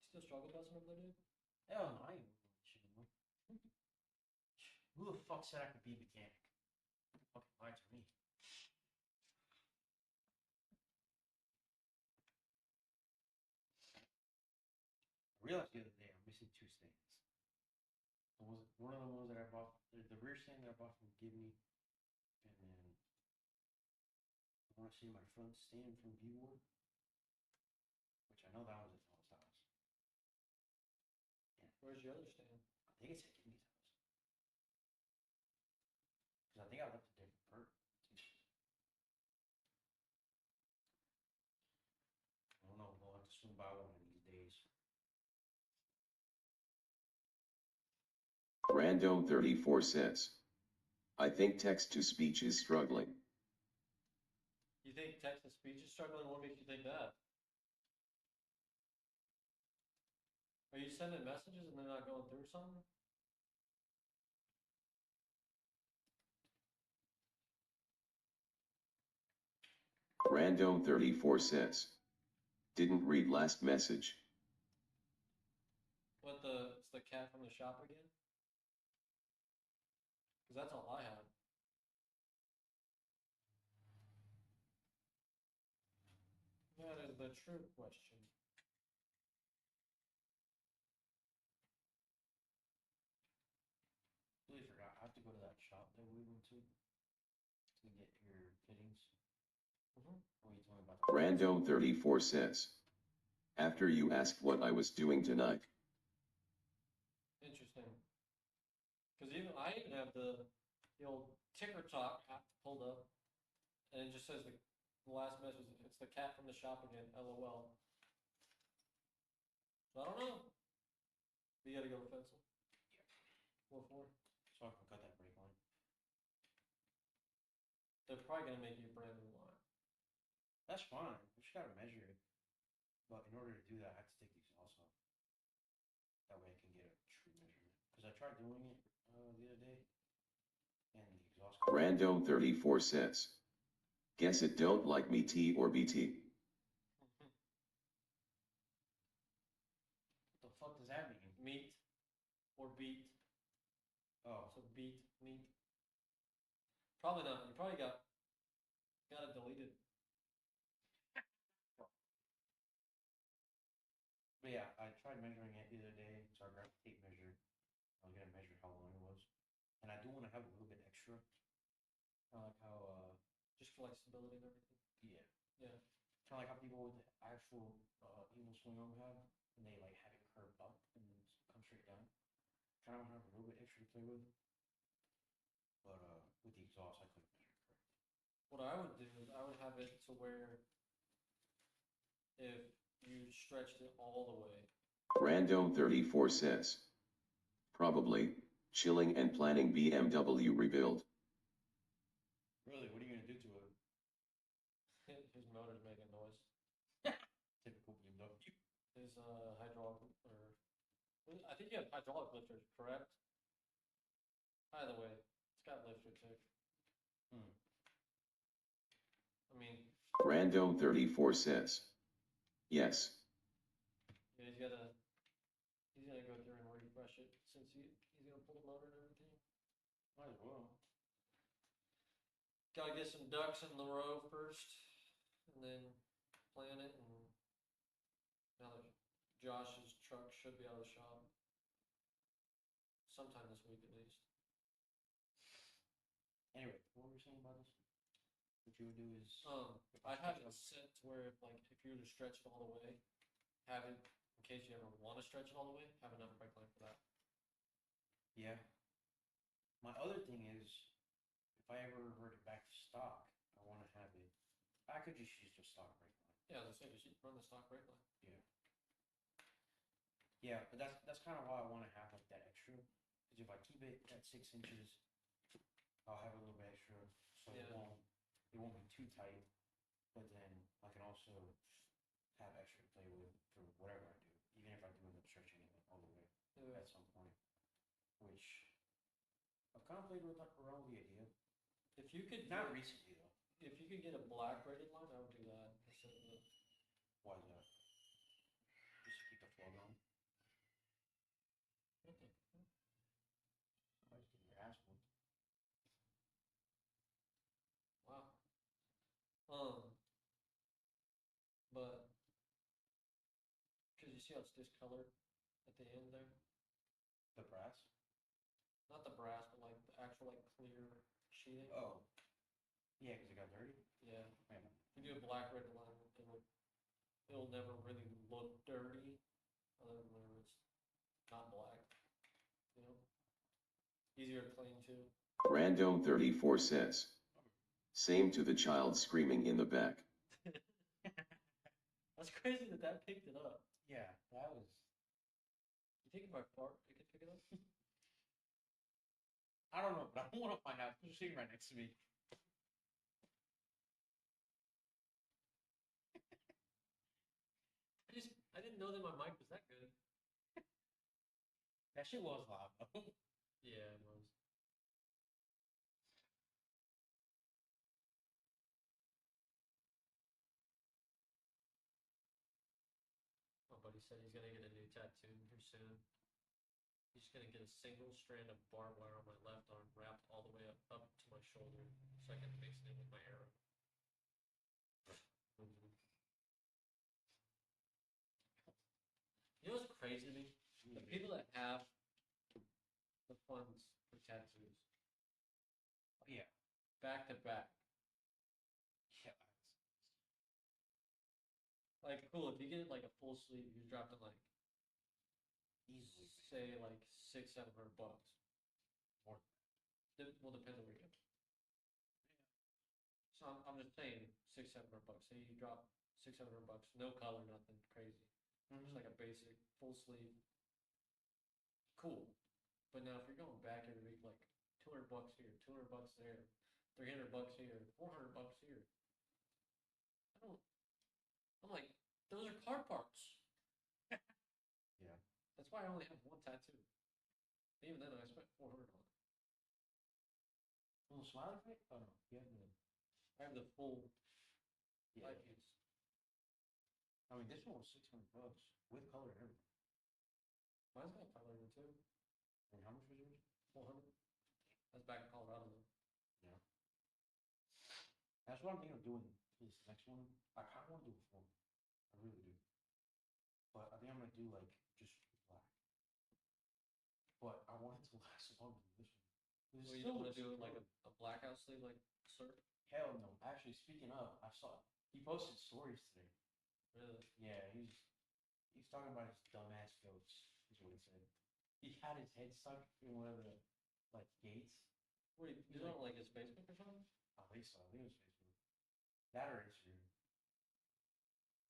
Still struggle busting over there, dude? Hell no, I ain't moving shit anymore. Who the fuck said I could be a mechanic? Fucking lied to me. I realized the other day I'm missing two stands. One of the ones that I bought, the rear stand that I bought from Give Me, and then I want to see my front stand from Viewboard, which I know that was at Phil's house. Where's your other stand? I think it's at Give Me's house. Because I think I left a different perk. I don't know, we'll have to swing by one of these days. Rando 34 says, I think text to speech is struggling. You think text to speech is struggling? What makes you think that? Are you sending messages and they're not going through something? Rando 34 says, didn't read last message. What it's the cat from the shop again? Because that's all I had. That is the true question. Really forgot. I have to go to that shop that we went to get your fittings. Mm-hmm. What are you talking about? Rando 34 says, after you asked what I was doing tonight. Interesting. Because I even have the old Ticker Talk app pulled up, and it just says the last message. It's the cat from the shop again. LOL. So I don't know. You gotta go with pencil. Yeah. What for? So I can cut that brake line. They're probably gonna make you a brand new line. That's fine. We just gotta measure it. But in order to do that, I have to take the exhaust off. That way I can get a true measurement. Because I tried doing it the other day, and the exhaust. Random 34 says. Guess it don't like me T or BT. What the fuck does that mean? Meat or beat. Oh, So beat, meat. Probably not. You probably got it deleted. but yeah, I tried measuring it the other day, so I grabbed a tape measure. I was gonna measure how long it was, and I do want to have a little bit extra. Kind of like how, Just for like stability and everything. yeah, Yeah. kind of like how people with the actual evil swing arm have, and they like have it curve up and come straight down. Kind of want to have a little bit extra to play with. But with the exhaust, I couldn't measure correctly. What I would do is I would have it to where if you stretched it all the way. Random 34 says. Probably, chilling and planning BMW rebuild. Really, what are you gonna do to it? His motor's making noise. Typical BMW. His hydraulic or I think you have hydraulic lifters, correct? Either way, it's got lifter too. I mean, Random 34 says. Yes. yeah, he's gonna go through and refresh it since he's gonna pull the motor and everything. Might as well. Gotta get some ducks in the row first, and then plan it. And now that Josh's truck should be out of the shop sometime this week at least. Anyway, what were we saying about this? What you would do is I have it set to where if you were to stretch it all the way, have it in case you ever want to stretch it all the way, have enough brake line for that. yeah. My other thing is, if I ever revert it back to stock, I want to have it. I could just use the stock brake line. Yeah, as I said, just run the stock brake line. Yeah. Yeah, but that's kind of why I want to have like that extra. Because if I keep it at 6 inches, I'll have a little bit extra, so Yeah. it won't be too tight. But then I can also have extra to play with for whatever I do, even if I do end up stretching it all the way at some point. Which I've kind of played with around the idea. If you could Not recently though. if you could get a black braided line, I would do that. Why is that? Just to keep the flow going. Somebody's getting your ass whooped. Wow. But because you see how it's discolored at the end there, The brass? not the brass, but like the actual clear sheeting. Oh. Yeah, because it got dirty? Yeah. Man. If you do a black braided line, it'll never really look dirty, other than when it's not black. You know, easier to clean too. Random 34 says. Same to the child screaming in the back. That's crazy that picked it up. Yeah, that was. You think if I fart, it could pick it up? I don't know, but I want to find out. You're sitting right next to me. I didn't know that my mic was that good. That shit was loud though. Yeah, it was. My buddy said he's gonna get a new tattoo here soon. He's gonna get a single strand of barbed wire on my left arm wrapped all the way up to my shoulder so I can mix it in with my arrow. You know what's crazy to me? The people that have the funds for tattoos. Yeah. Back to back. Yeah. Like, cool, if you get like a full sleeve, you're dropping like Easily. say like $600-700. More. Well, depends on where you go. So I'm just saying $600-700. Say you drop $600, no color, nothing crazy. Just like a basic full sleeve. Cool. But now if you're going back every week, like $200 here, $200 there, $300 here, $400 here. Those are car parts. Yeah. That's why I only have one tattoo. Even then, I spent 400 on it. Little smiley face? Oh no, you have the. I have the full Yeah. likeness. I mean, this one was $600 with color and everything. Mine's got color in it too. And how much was yours? 400. That's back in Colorado though. Yeah. That's what I'm thinking of doing for this next one. I kind of want to do a full. I really do. But I think I'm gonna do like just black. But I want it to last longer than this one. This Well, you still don't want to looks do it like good. a blackout sleeve like Sir? Hell no. Actually, speaking of, I saw he posted stories today. Really? Yeah, he's talking about his dumbass goats. Is what he said. He had his head stuck in one of the like gates. Wait, He's you like- don't like his Facebook or something? I think so. I think it was Facebook. That or Instagram.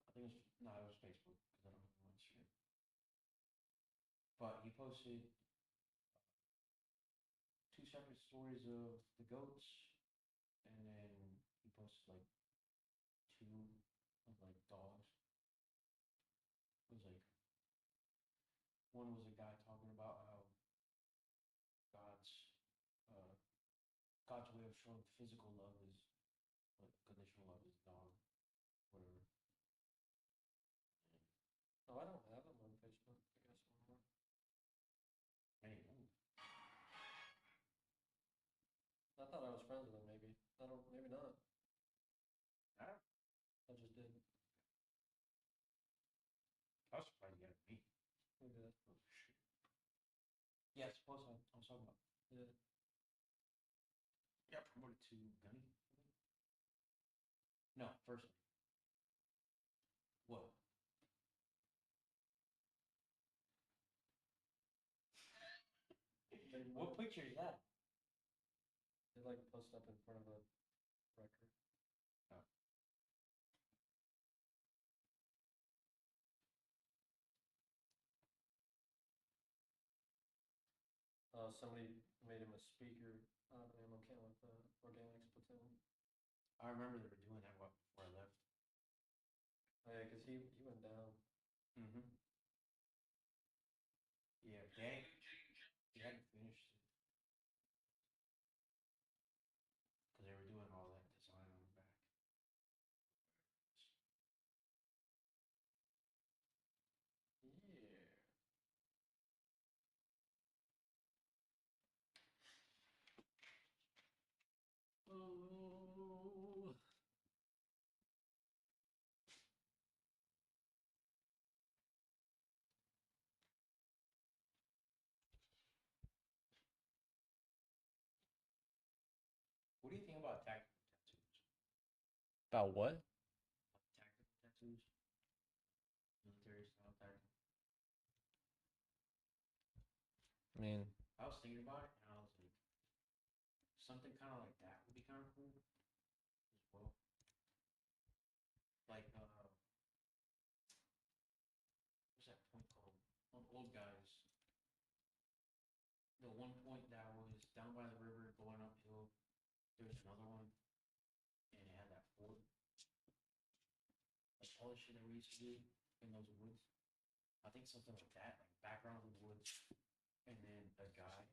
I think it was no, it was Facebook because I don't know Instagram. But he posted two separate stories of the goats, and then he posted like two of like dogs. It was like one was a guy talking about how God's uh, God's way of showing physical love is like conditional love is dog, whatever. Oh, I don't have him on Facebook, I guess anymore. Anyway, I thought I was friends with him, maybe. I don't, maybe not. I don't. I just did. I was surprised you had me. Maybe that. Oh shit. Yeah, I suppose I was talking about. Yeah. Yeah, promoted to gunny. No, first. What? What picture is that? They like post up in front of a record. Oh. Somebody made him a speaker out of an ammo can with organics platoon. I remember they were doing that before I left. Oh yeah, because he went down. Mm-hmm. Yeah, dang. He hadn't finished it. Because they were doing all that design on the back. Yeah. Oh. What do you think about tactical tattoos? About what? Like tactical tattoos? Military style tactical. I mean, I was thinking about it and I was like, something kind of like that would be kind of cool as well. Like, what's that point called? On old guys. The one point that was down by the river going uphill. There was another one, and it had that fort. Like all the shit that we used to do in those woods. I think something like that, like background of the woods, and then a guy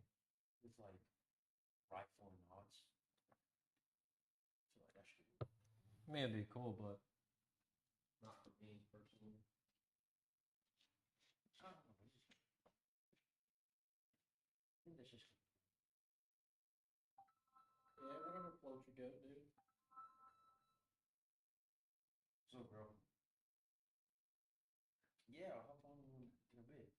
with like rifle and odds. I feel like that should be. I mean, it'd be cool, but not for me personally. I don't know. I think that's just. Yeah, whatever floats your goat, dude. So, bro. Yeah, I'll hop on in a bit.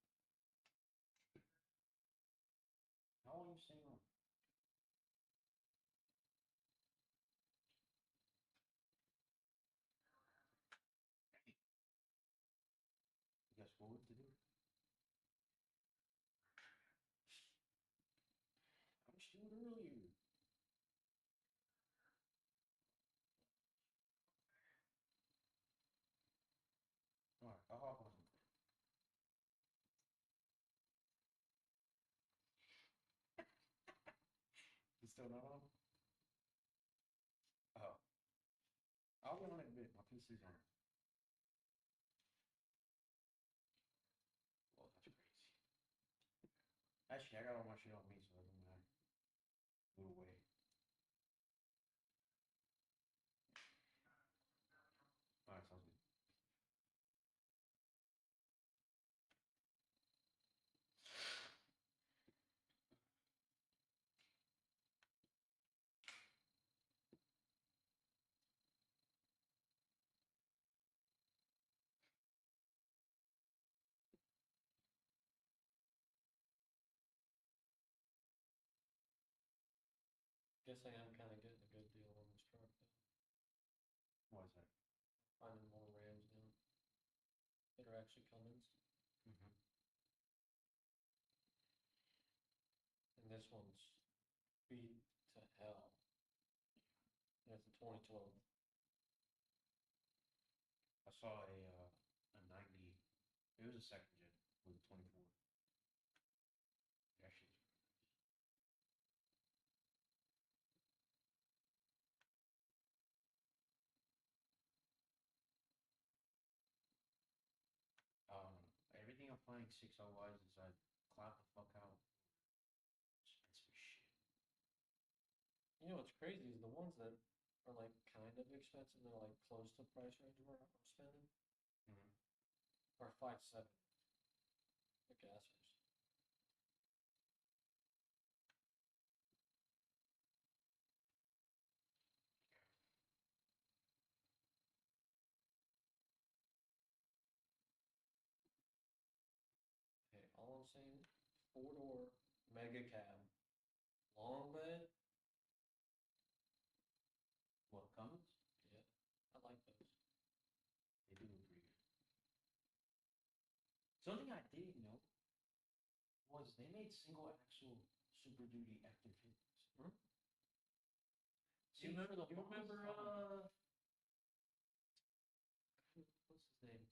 How long are you staying on? You got schoolwork to do? I was doing it earlier. Alright, I'll hop on. You still not on? Oh. I'll be on in a bit. My PC's on. Actually, I got all my shit on me, so it doesn't matter. Move away. Alright, sounds good. Guess I am kind of getting a good deal on this truck. What is that? Finding more Rams now that are actually Cummins. Mm-hmm. And this one's beat to hell. And it's a 2012. I saw a 90. It was a second gen with a 24. Actually, everything I'm finding 6L wise is I clap the fuck out. Expensive shit. You know what's crazy is the ones that are like kind of expensive, they're like close to price range where I'm spending, Mm-hmm. are 5.7. The gassers. Hey, all I'm saying, 4-door mega cab, long bed. What, Cummins? Yeah, I like those. They do look pretty good. Something I didn't know was they made single axle Super Duty F-350s. Hmm? See, You for the remember, longest what's his name?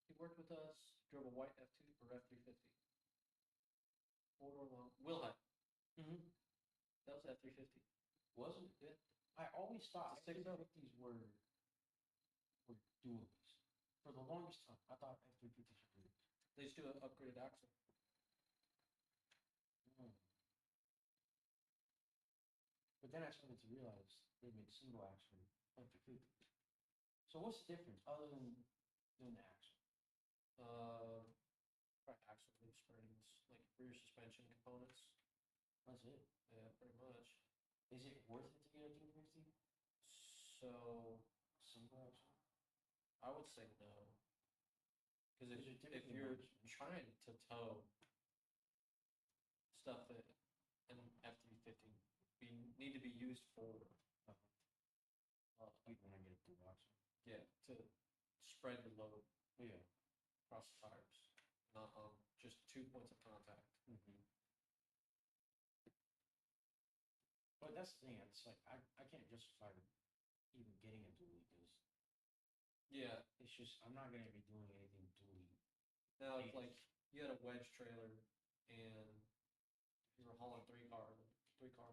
He worked with us, drove a white F2 or F350. 4-door long, Wilhite. mm-hmm. That was F350. Wasn't Yeah. I always thought It's a 6L. F-350s were dualies. For the longest time, I thought F-350s were dualies. They just do an upgraded axle. Mm. But then I started to realize they made single axle F-350s. So what's the difference other than the axle? Probably axle loop springs, like rear suspension components. That's it. Yeah, pretty much. Is it worth it to get a 350? So Single axle? I would say no, because Is it if typically you're worse? trying to tow stuff that an F350 need to be used for, You'd want to get a dual axle. yeah, to spread the load Yeah. across the tires, not on just 2 points of contact. Mm-hmm. But that's the thing. It's like I can't justify even getting a dually because Yeah. it's just I'm not gonna be doing anything dually. Now, if Yes. like you had a wedge trailer and you were hauling 3 cars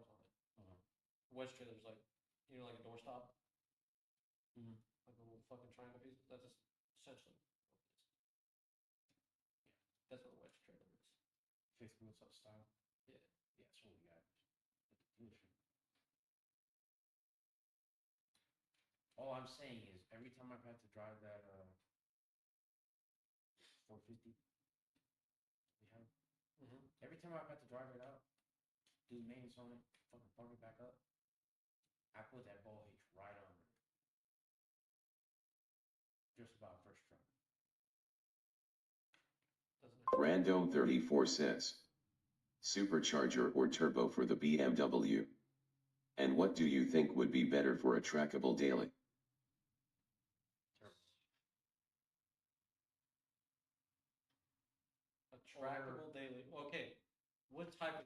on it, Uh-huh. wedge trailer's like, you know, like a doorstop, Mm-hmm. like a little fucking triangle piece. That's just essentially what it is. Yeah, that's what a wedge trailer is. Fifth wheels up style. Yeah. Yeah, that's what we got at the dealership. All I'm saying is every time I've had to drive that 450 we have, Mm-hmm. every time I've had to drive it out, do maintenance on it, fucking park it back up, I put that ball hitch right on it. Just about first try. Doesn't it? Random 34 cents. Supercharger or turbo for the BMW? And what do you think would be better for a trackable daily? Turbo. A trackable daily. Okay, what type of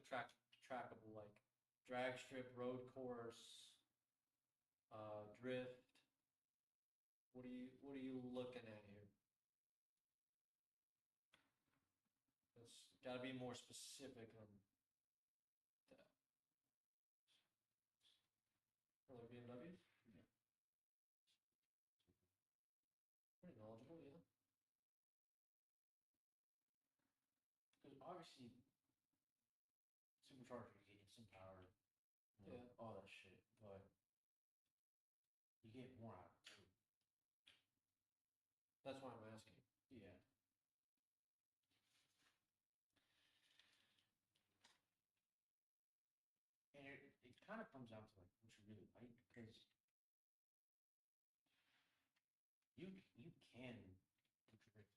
trackable? Like drag strip, road course, drift. What are you looking at here? It's got to be more specific on that. For like BMWs? Yeah. Pretty knowledgeable, yeah. Because obviously That's why I'm asking. Yeah. And it kind of comes down to like what you really like because you can drift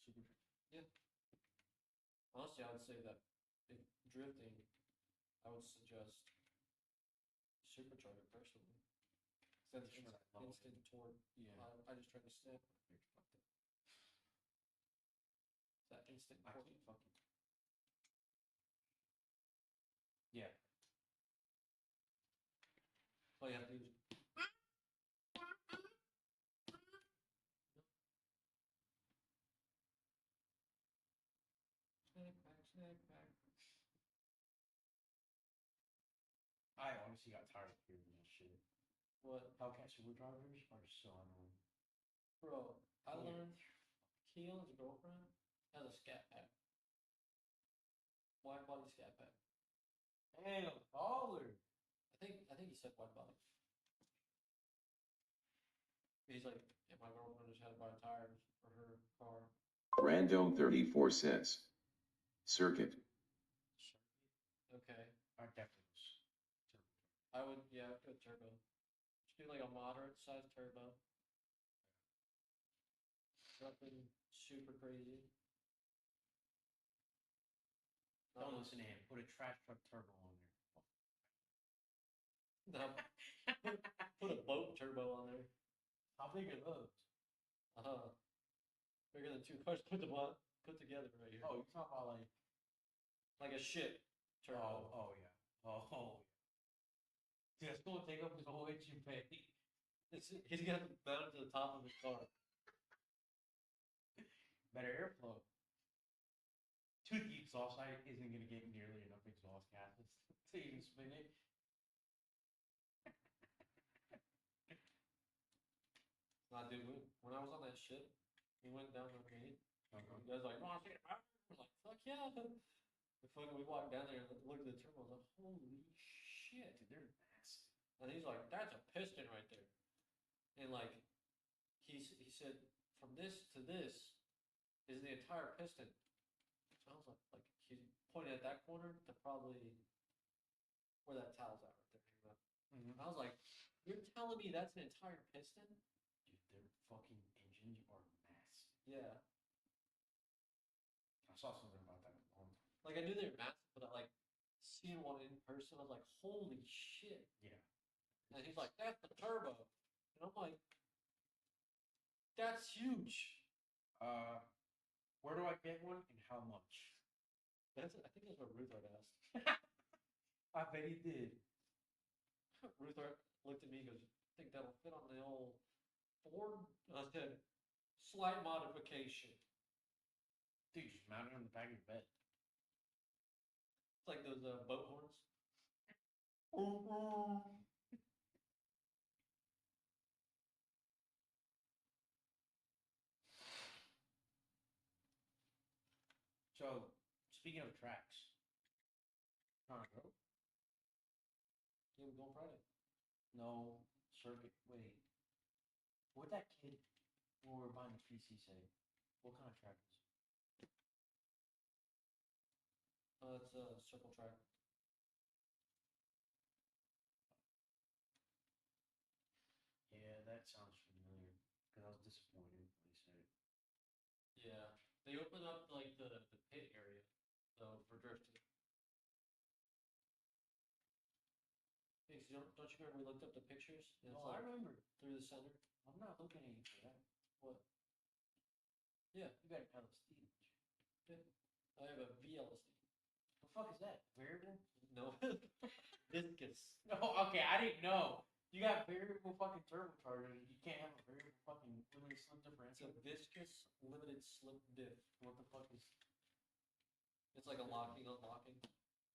super drift. Yeah. Honestly, I would say that if drifting, I would suggest supercharger personally. That's Sure, I love instant torque. Yeah. I just tried to snap. That instant I torque. keep fucking. Yeah. All you have to do is snack back, snack back. I honestly got tired of hearing that shit. What? Hellcat superchargers are so annoying. Bro, I Yeah. learned Keon's girlfriend has a scat pack. Wide body scat pack. Damn, baller. I think he said wide body. He's like, yeah, my girlfriend just had to buy tires for her car. Random 34 cents. Circuit. Okay. I definitely was. I would, yeah, go turbo. Just do like a moderate size turbo. Nothing super crazy. Don't listen to him. Put a trash truck turbo on there. No. Put a boat turbo on there. How big are those? Bigger than two cars put together right here. Oh, you're talking about Like a ship turbo. Oh yeah. Oh. Dude, that's gonna take up his whole HUP. He's gonna mount it to the top of his car. Better airflow. Too deep exhaust side isn't gonna get nearly enough exhaust gases to even spin it. Nah, dude, when I was on that ship, we went down the main. You guys like, oh, shit, I was like, fuck yeah. We walked down there and looked at the turbo. I was like, holy shit. Dude, they're massive. And he's like, that's a piston right there. And like, he said, from this to this is the entire piston. So I was like he pointed at that corner to probably where that towel's at right there. I was like, you're telling me that's an entire piston? Dude, their fucking engines are massive. Yeah. I saw something about that a long time. Like I knew they were massive, but I like seeing one in person, I was like, holy shit. Yeah. And he's like, that's the turbo. And I'm like, that's huge. Where do I get one and how much? I think that's what Ruthard asked. I bet he did. Ruthard looked at me and goes, I think that'll fit on the old Ford? And I said, slight modification. Dude, just mount it on the back of your bed. It's like those boat horns. So, speaking of tracks, bro? Yeah, we go on Friday. No, circuit. Wait. What that kid when we were buying the PC say? What kind of track is it? It's a circle track. Yeah, that sounds familiar. Because I was disappointed when they said it. Yeah. They open up like the pit area though for drifting. Hey, so don't you remember we looked up the pictures? And No, I remember. through the center. I'm not looking at you for that. What? Yeah. You got an LSD. Yeah. I have a VLSD. The fuck is that? Variable? No. Viscous. No, okay, I didn't know. You got variable fucking turbocharger. You can't have a variable fucking limited slip It's a differential. viscous limited slip diff. What the fuck is? It's like a locking, unlocking,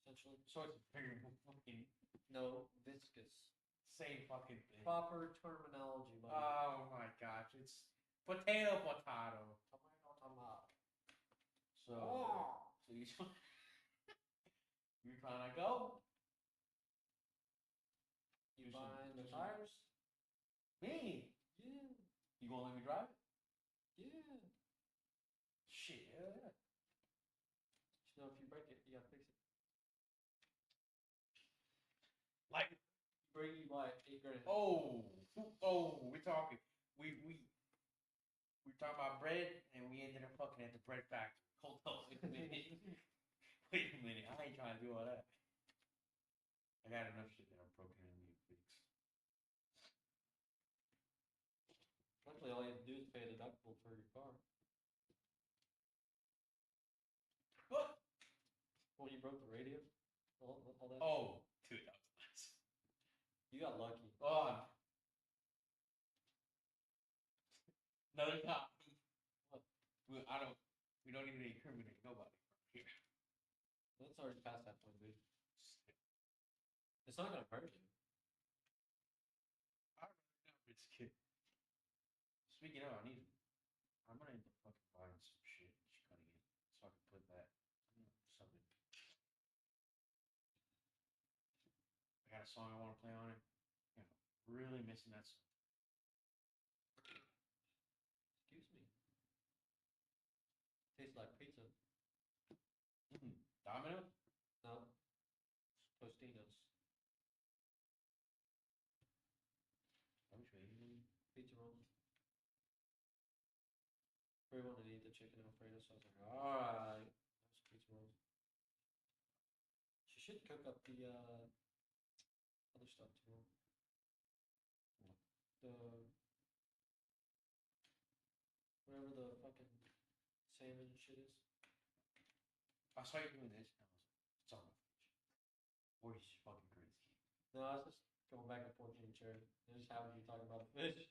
essentially. So it's variable fucking No, viscous. same fucking thing. Proper terminology, buddy. Oh my gosh, it's potato. Tomato, tomato. So you you're trying to go? You Do some- buying the do some- tires? Me? Yeah. You gonna let me drive it? bring you my 8 grand. Oh, we're talking. We talking about bread, and we ended up fucking at the bread factory. Hold on, wait a minute. Wait a minute. I ain't trying to do all that. I got enough shit that I'm broken in me. Luckily, all you have to do is pay a deductible for your car. What? Well, you broke the radio. All that. Oh, dude, that was nice. You got lucky. Oh. Another cop. What? We don't even incriminate nobody from here. That's already past that point, dude. It's not gonna hurt you. I don't know, it's kid. Speaking of, I'm gonna end up fucking buying some shit, just cutting it, so I can put that, something. I got a song I want to play on it. Really missing that song. Excuse me. Tastes like pizza. Domino? No. Tostinos. I'm sure you. Pizza rolls. We wanted to eat the chicken Alfredo, so I was like, alright. That's pizza rolls. She should cook up the other stuff too. The whatever the fucking salmon shit is. I saw you doing this, and I was like, it's on the fridge. Or he's fucking crazy. No, I was just going back and forth in the chair. I just happened to be talking about the fish.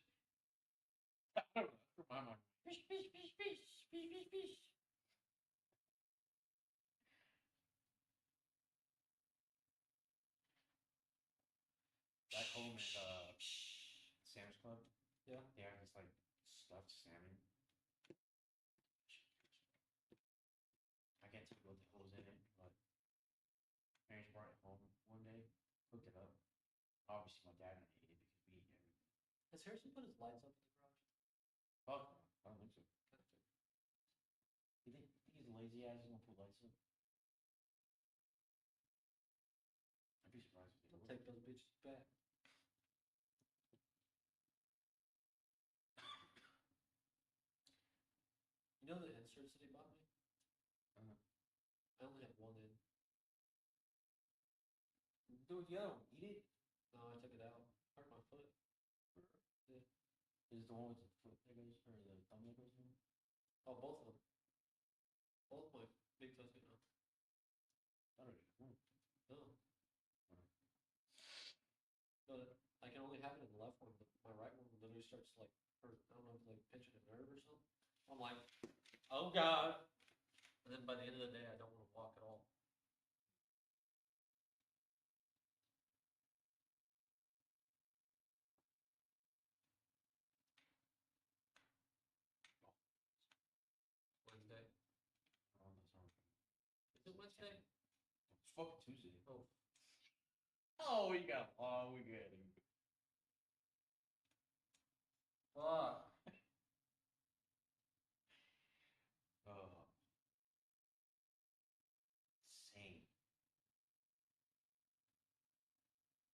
I don't know, that's my mind. Fish, fish, fish, fish, fish, fish, fish. Back home at Sam's Club, Yeah. they have this like stuffed salmon. I can't tell you what the hell's in it, but parents brought it home one day, cooked it up. Obviously, my dad and I ate it because we eat everything. Has Harrison put his lights up in the garage? Fuck no, I don't think so. You think he's lazy ass is gonna put lights up? I'd be surprised if he I'll would. take those bitches back. You know the inserts that he bought me? I only have one in. Do it the other one. Eat it. No, I took it out. Hurt my foot. Is the one with the foot that goes, or the thumb that goes in? Oh, both of them. Both my big toes get out. That already. No. But I can only have it in the left one, but my right one literally starts to like hurt. I don't know if it's like pinching a nerve or something. I'm like, oh god. And then by the end of the day, I don't want to walk at all. Wednesday. Oh, that's not. Is it Wednesday? It's fucking Tuesday. Oh. Oh, we got a long weekend. Fuck. Oh. Same.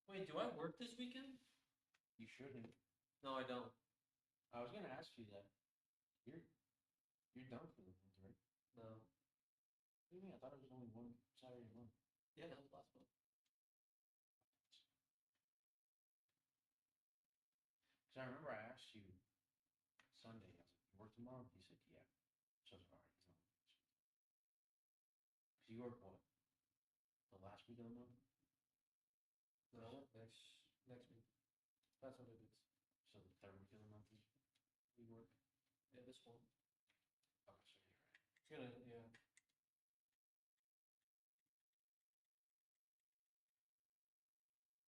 Wait, do I work this weekend? You shouldn't. No, I don't. I was gonna ask you that. You're done for the month, right? No. What do you mean? I thought it was only one Saturday a month. Yeah, that was last month. Because I remember I asked you Sunday, I was like, you work tomorrow? You said, yeah. So I was like, all right, he's not. Because you work what? The last week of the month? No, next week. That's what it is. So the third week of the month you work? Yeah, this one. Okay, so you're right. It's gonna, yeah.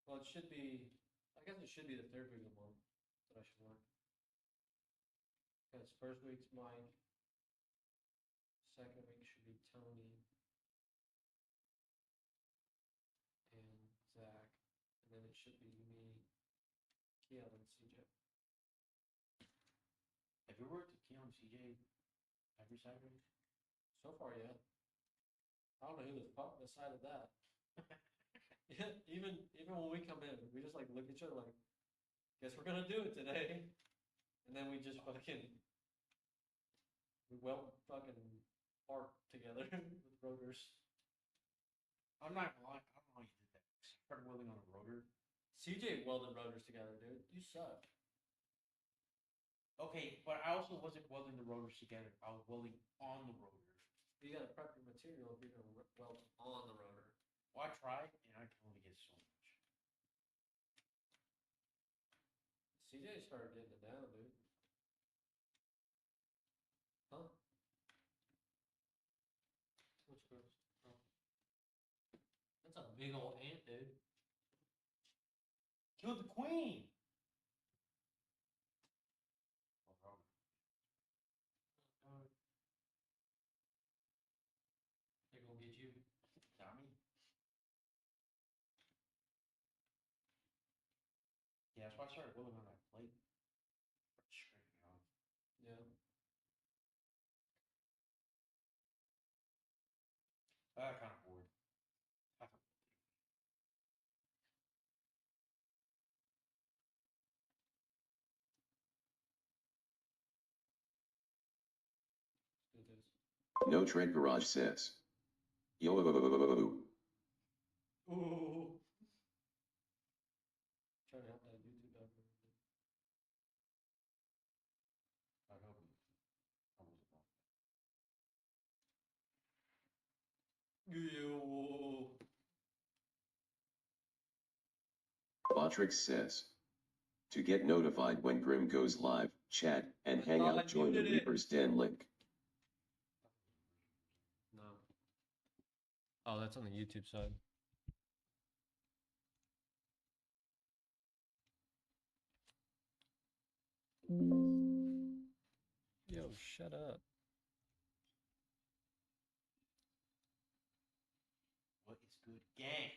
Well, it should be, I guess it should be the third week of the month that I should work. Because first week's Mike, second week should be Tony and Zach, and then it should be me, Keon, and CJ. Have you worked at Keon CJ every Saturday? So far, yeah. I don't know who decided that. even when we come in, we just like look at each other like, guess we're gonna do it today, and then we just fucking we weld fucking park together with rotors. I'm not gonna lie, I don't know how you did that. Started welding on a rotor. CJ welded rotors together, dude. You suck. Okay, but I also wasn't welding the rotors together. I was welding on the rotor. You gotta prep your material if you're gonna weld on the rotor. Well, I tried, and I can only get so much. CJ started getting it down, dude. Huh? Which goes? Oh. That's a big old ant, dude. Killed the queen. They're gonna get you. Dummy. Yeah, that's why I started welding on that plate. Straight me off. Yeah. I got kind of bored. I thought, Do this. No Trade Garage says. Yo. Ooh. Trying to help that YouTube algorithm. I hope it was wrong. Yo. Botrix says. To get notified when Grim goes live, chat, and I hang thought I out, join the muted it. Reaper's Den link. No. Oh, that's on the YouTube side. Yo, shut up. What is good, gang?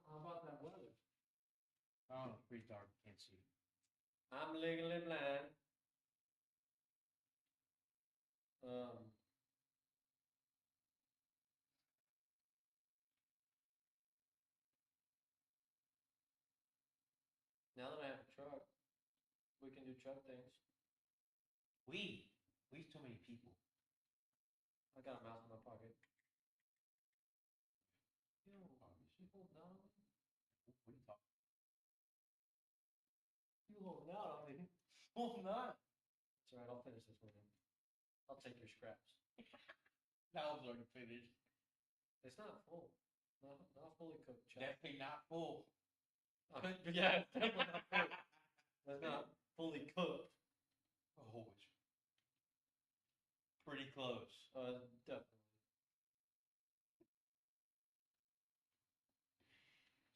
How about that weather? I don't know, it's pretty dark. Can't see. I'm legally blind. Um. Now that I have a truck, we can do truck things. We's too many people. I got a mouse in my pocket. Yo, you holding out on me? What are you talking? You holding out on me? Oh, not. It's alright, I'll finish this one. I'll take your scraps. That was already finished. It's not full. Not fully cooked, Chad. Definitely not full. Yeah, it's definitely not full. That's not fully cooked. Oh, it's pretty close. Definitely.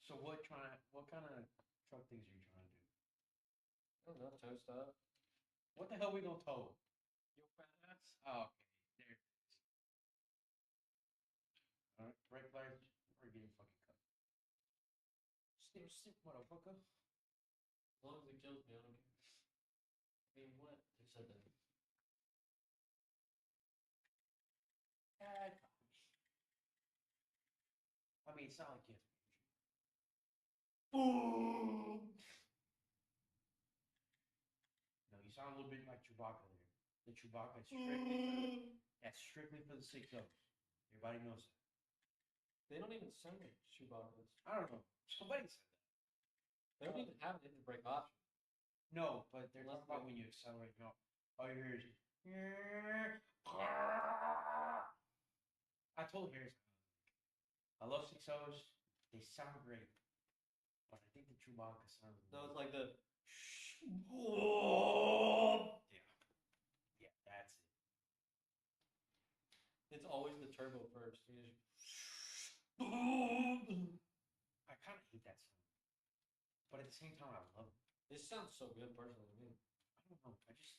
So what kind of truck things are you trying to do? I don't know, toast up. What the hell we gonna tow? Your fat ass. Oh, okay. There it is. Alright, brake lights are getting fucking cut. Stay sick, motherfucker. As long as it kills me, I don't care. I mean, what? Who said that? I mean, it's not like you have to. Boom! No, you sound a little bit like Chewbacca there. The Chewbacca is strictly for the 6 O's. Everybody knows that. They don't even sound like Chewbacca's. I don't know. Somebody said that. They don't even have an hidden brake option. No, but they're Unless talking about they- when you accelerate. No, all you hear is. I told Harris, I love 6 O's. They sound great, but I think the Chewbacca sounds. No, it's like the. Yeah, that's it. It's always the turbo first. You just. I kind of hate that sound, but at the same time, I love it. This sounds so good personally to me. I don't know. I just,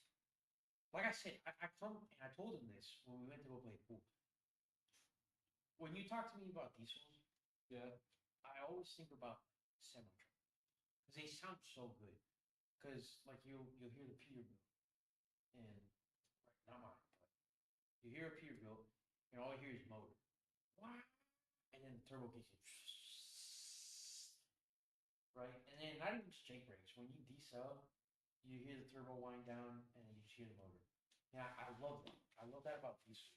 like I said, I come and I told him this when we went to go play pool. When you talk to me about diesels, Yeah. I always think about semi truck because they sound so good. Because like you'll hear the Peterbilt, and not mine, but you hear a Peterbilt, and all you hear is motor. Wow. And then the turbo kicks in. Right? And then not even just Jake brakes. When you decel, you hear the turbo wind down, and then you just hear the motor. Yeah, I love that. I love that about diesel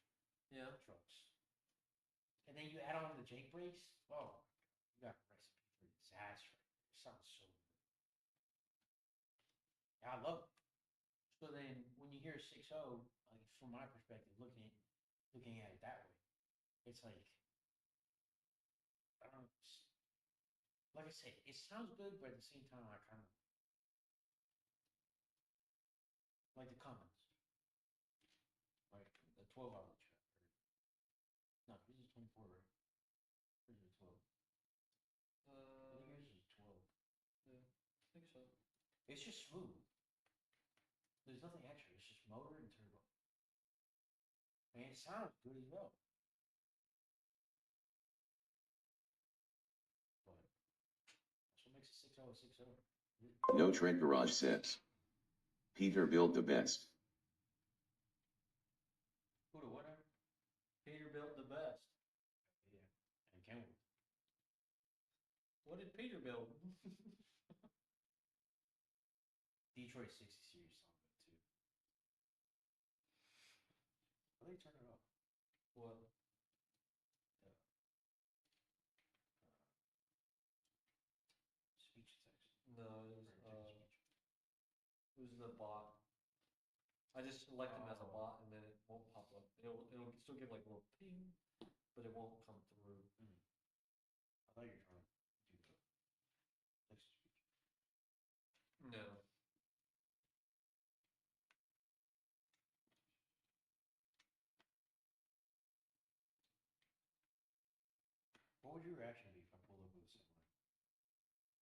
Yeah. trucks. And then you add on the Jake brakes. Oh, you got a recipe for disaster. It sounds so good. Yeah, I love it. So then, when you hear a 6.0, like from my perspective, looking at it that way, it's like I don't know. Like I say, it sounds good, but at the same time, I kind of like the Cummins, like the 12 outlet truck. No, this is 24, right? Or is it 12? I think yours is 12. Yeah, I think so. It's just smooth. There's nothing extra. It's just motor and turbo. And it sounds good as well. But that's what makes a 6.0 a 6.0. No Tread Garage says. Peterbilt the best. Who the whatever? Peterbilt the best. Yeah. And Kenwood. What did Peter build? Detroit 60 series sound good too. Why they turn it off? What? Speech text. No, Or it was the bot. I just select him as a bot, and then it won't pop up. It'll still give like a little ping, but it won't come through. I thought you were trying to do the text to speech. No. What would your reaction be if I pulled up with a similar?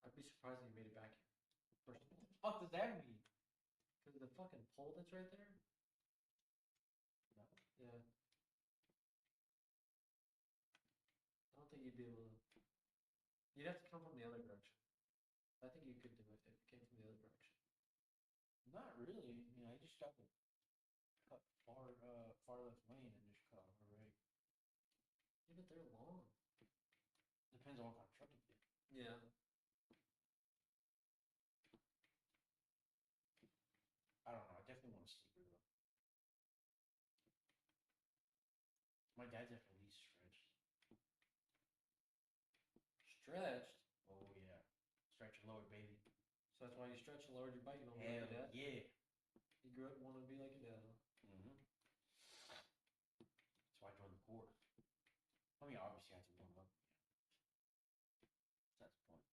I'd be surprised if you made it back here. What the fuck does that mean? Because the fucking pole that's right there? No. Yeah. I don't think you'd be able to. You'd have to come from the other direction. I think you could do it if it came from the other direction. Not really. I mean, I just got to cut far left lane and just cut far right. Yeah, but they're long. Depends on what kind of truck you get. Yeah. I don't know. I definitely want a sleeper though. My dad's at least stretched. Stretched. Oh yeah, stretch and lower, baby. So that's why you stretch and lowered your bike. You don't be Hell like your dad. yeah. You grew up wanting to be like your dad. That's why I joined the Corps. I mean, obviously I have to warm up. That's the point.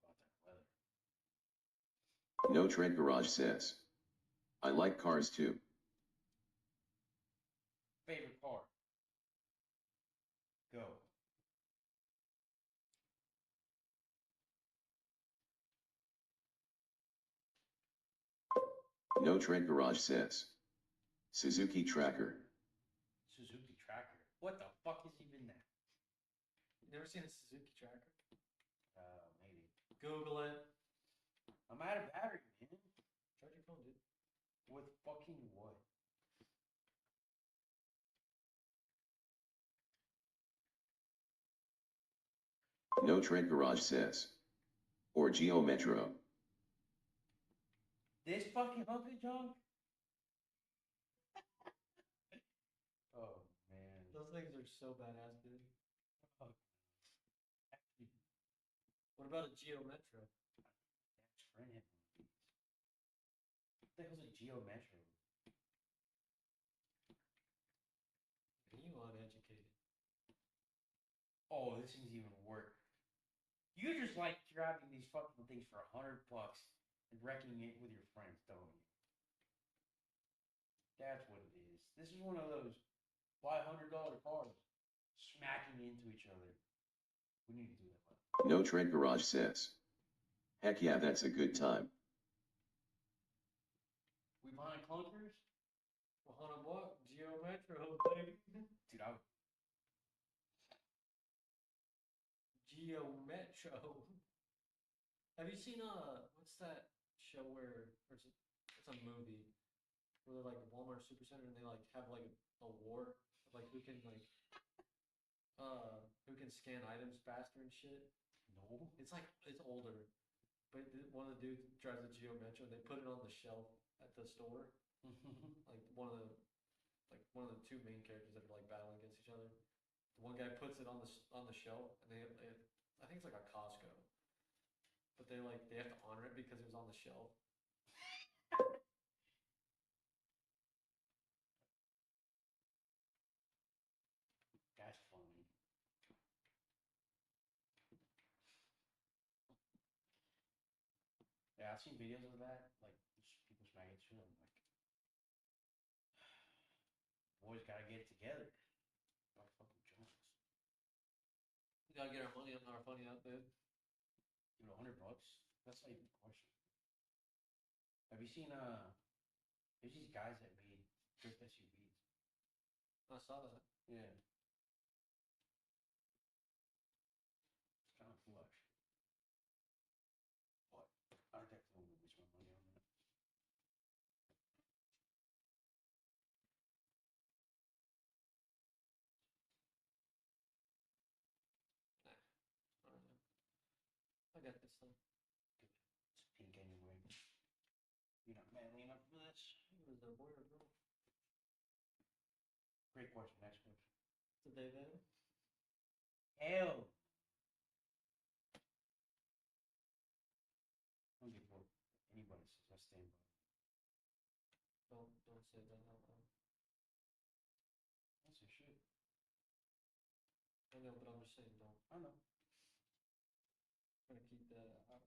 How about that weather? No Tread Garage says. I like cars too. Favorite car? Go. No Tread Garage says. Suzuki Tracker. Suzuki Tracker. What the fuck is even that? You never seen a Suzuki Tracker? Maybe. Google it. I'm out of battery, man. Charge your phone, dude. With fucking what? No Tread Garage says. Or Geo Metro. This fucking hunky junk? Oh man. Those things are so badass, dude. Oh, actually, What about a Geo Metro? dad's friend had one of these. What the hell's a Geo Metro? You uneducated. Oh, this thing's even worse. You just like grabbing these fucking things for $100 and wrecking it with your friends, don't you? That's what it is. This is one of those buy $100 cars smacking into each other. We need to do that. No Tread Garage says. Heck yeah, that's a good time. buying clunkers? 100 bucks, Geo Metro, baby. Dude, I would. Geo Metro. Have you seen what's that show where it's a movie where they're like Walmart Supercenter and they like have like a war of like who can scan items faster and shit. No. It's like it's older, but one of the dudes drives a Geo Metro and they put it on the shelf at the store. Like one of the two main characters that are like battling against each other. The one guy puts it on the shelf and they I think it's like a Costco. But they have to honor it because it was on the shelf. That's funny. Yeah, I've seen videos of that, like just people smacking shit. I'm like, boys gotta get it together. Like fucking junks. We gotta get our money out, dude. Dude, $100? That's not even a question. Have you seen there's these guys that made drift SUVs. I saw that. Yeah. It's kind of cool actually. But I definitely won't waste my money on that. I don't know. I got this thing. It's pink anyway. You're not manly enough for this. Was it a boy or a girl? Great question. Next question. Did they then? Hell. I don't give a fuck what anybody says. I stand by. Don't say that out loud. That's a shit. I know, but I'm just saying don't. I know. I'm gonna keep that out.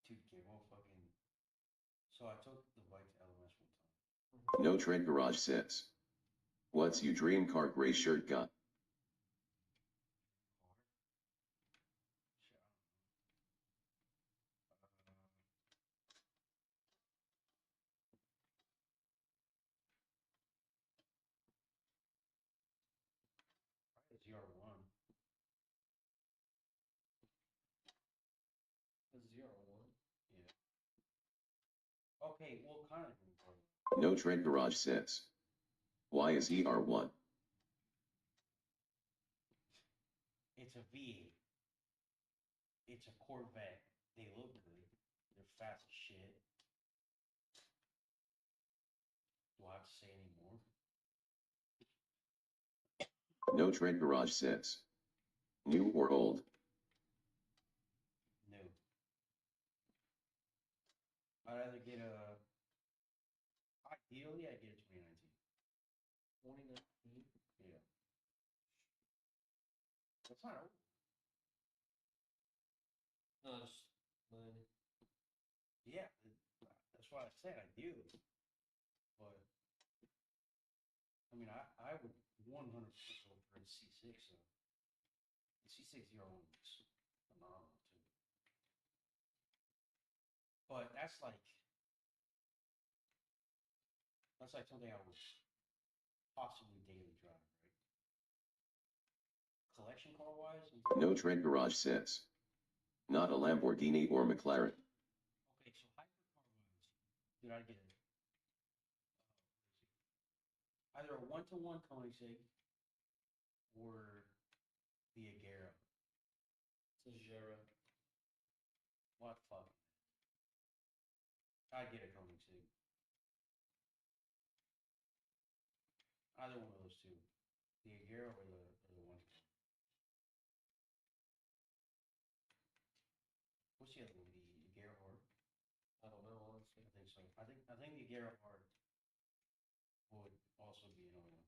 Dude, give a fucking. So I took the bike to LMS one time. No Tread Garage says. What's your dream car gray shirt got? Shit, I don't know. Probably a ZR1. A 0-1. Yeah. Okay, what kind of dream car? No Tread Garage says. Why is he R1? It's a V8. It's a Corvette. They look good. They're fast as shit. Do I have to say any more? No Tread Garage says. New or old? No. I'd rather get a. Ideally, I get a 2019. 2019. Yeah. That's not old. No, it's mine. Yeah, that's why I said ideally. But I mean, I would 100% go for a C6. So the C6 0 is phenomenal too. But that's like something I would possibly daily drive, right? Collection car wise. No Tread Garage says. Not a Lamborghini or McLaren. Okay, so hypercar wise, dude, I'd get either a one-to-one Koenigsegg or the Agera. It's a Jera. What the fuck? I'd get a Koenigsegg. Either one of those two, the Agera or the one. What's the other one? The Agera Hard. I don't know, honestly. I think so. I think the Agera Hard would also be another one.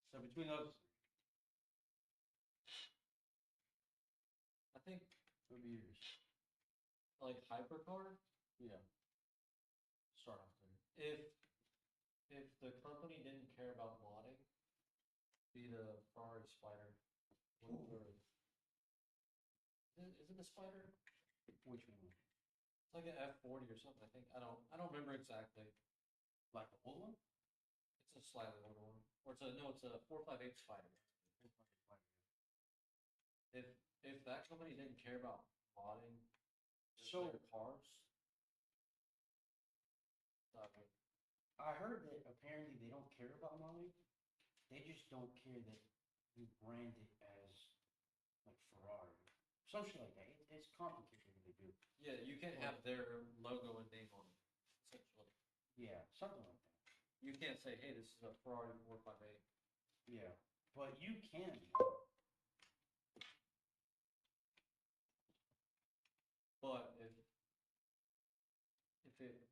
So between those, I think what would be yours? like hypercar. Yeah. Start off there. If the company didn't care about modding, be the Ferrari Spider. Is it a spider? Which one? It's like an F40 or something. I think I don't remember exactly. Like the old one? It's a slightly older one, or it's a 458 spider. If if that company didn't care about modding So- their cars, that would I heard that apparently they don't care about modeling. They just don't care that you brand it as like Ferrari. Some shit like that. It's complicated what they do. yeah, you can't have their logo and name on it. Essentially, Yeah, something like that. you can't say, "Hey, this is a Ferrari 458." Yeah. But you can. But if it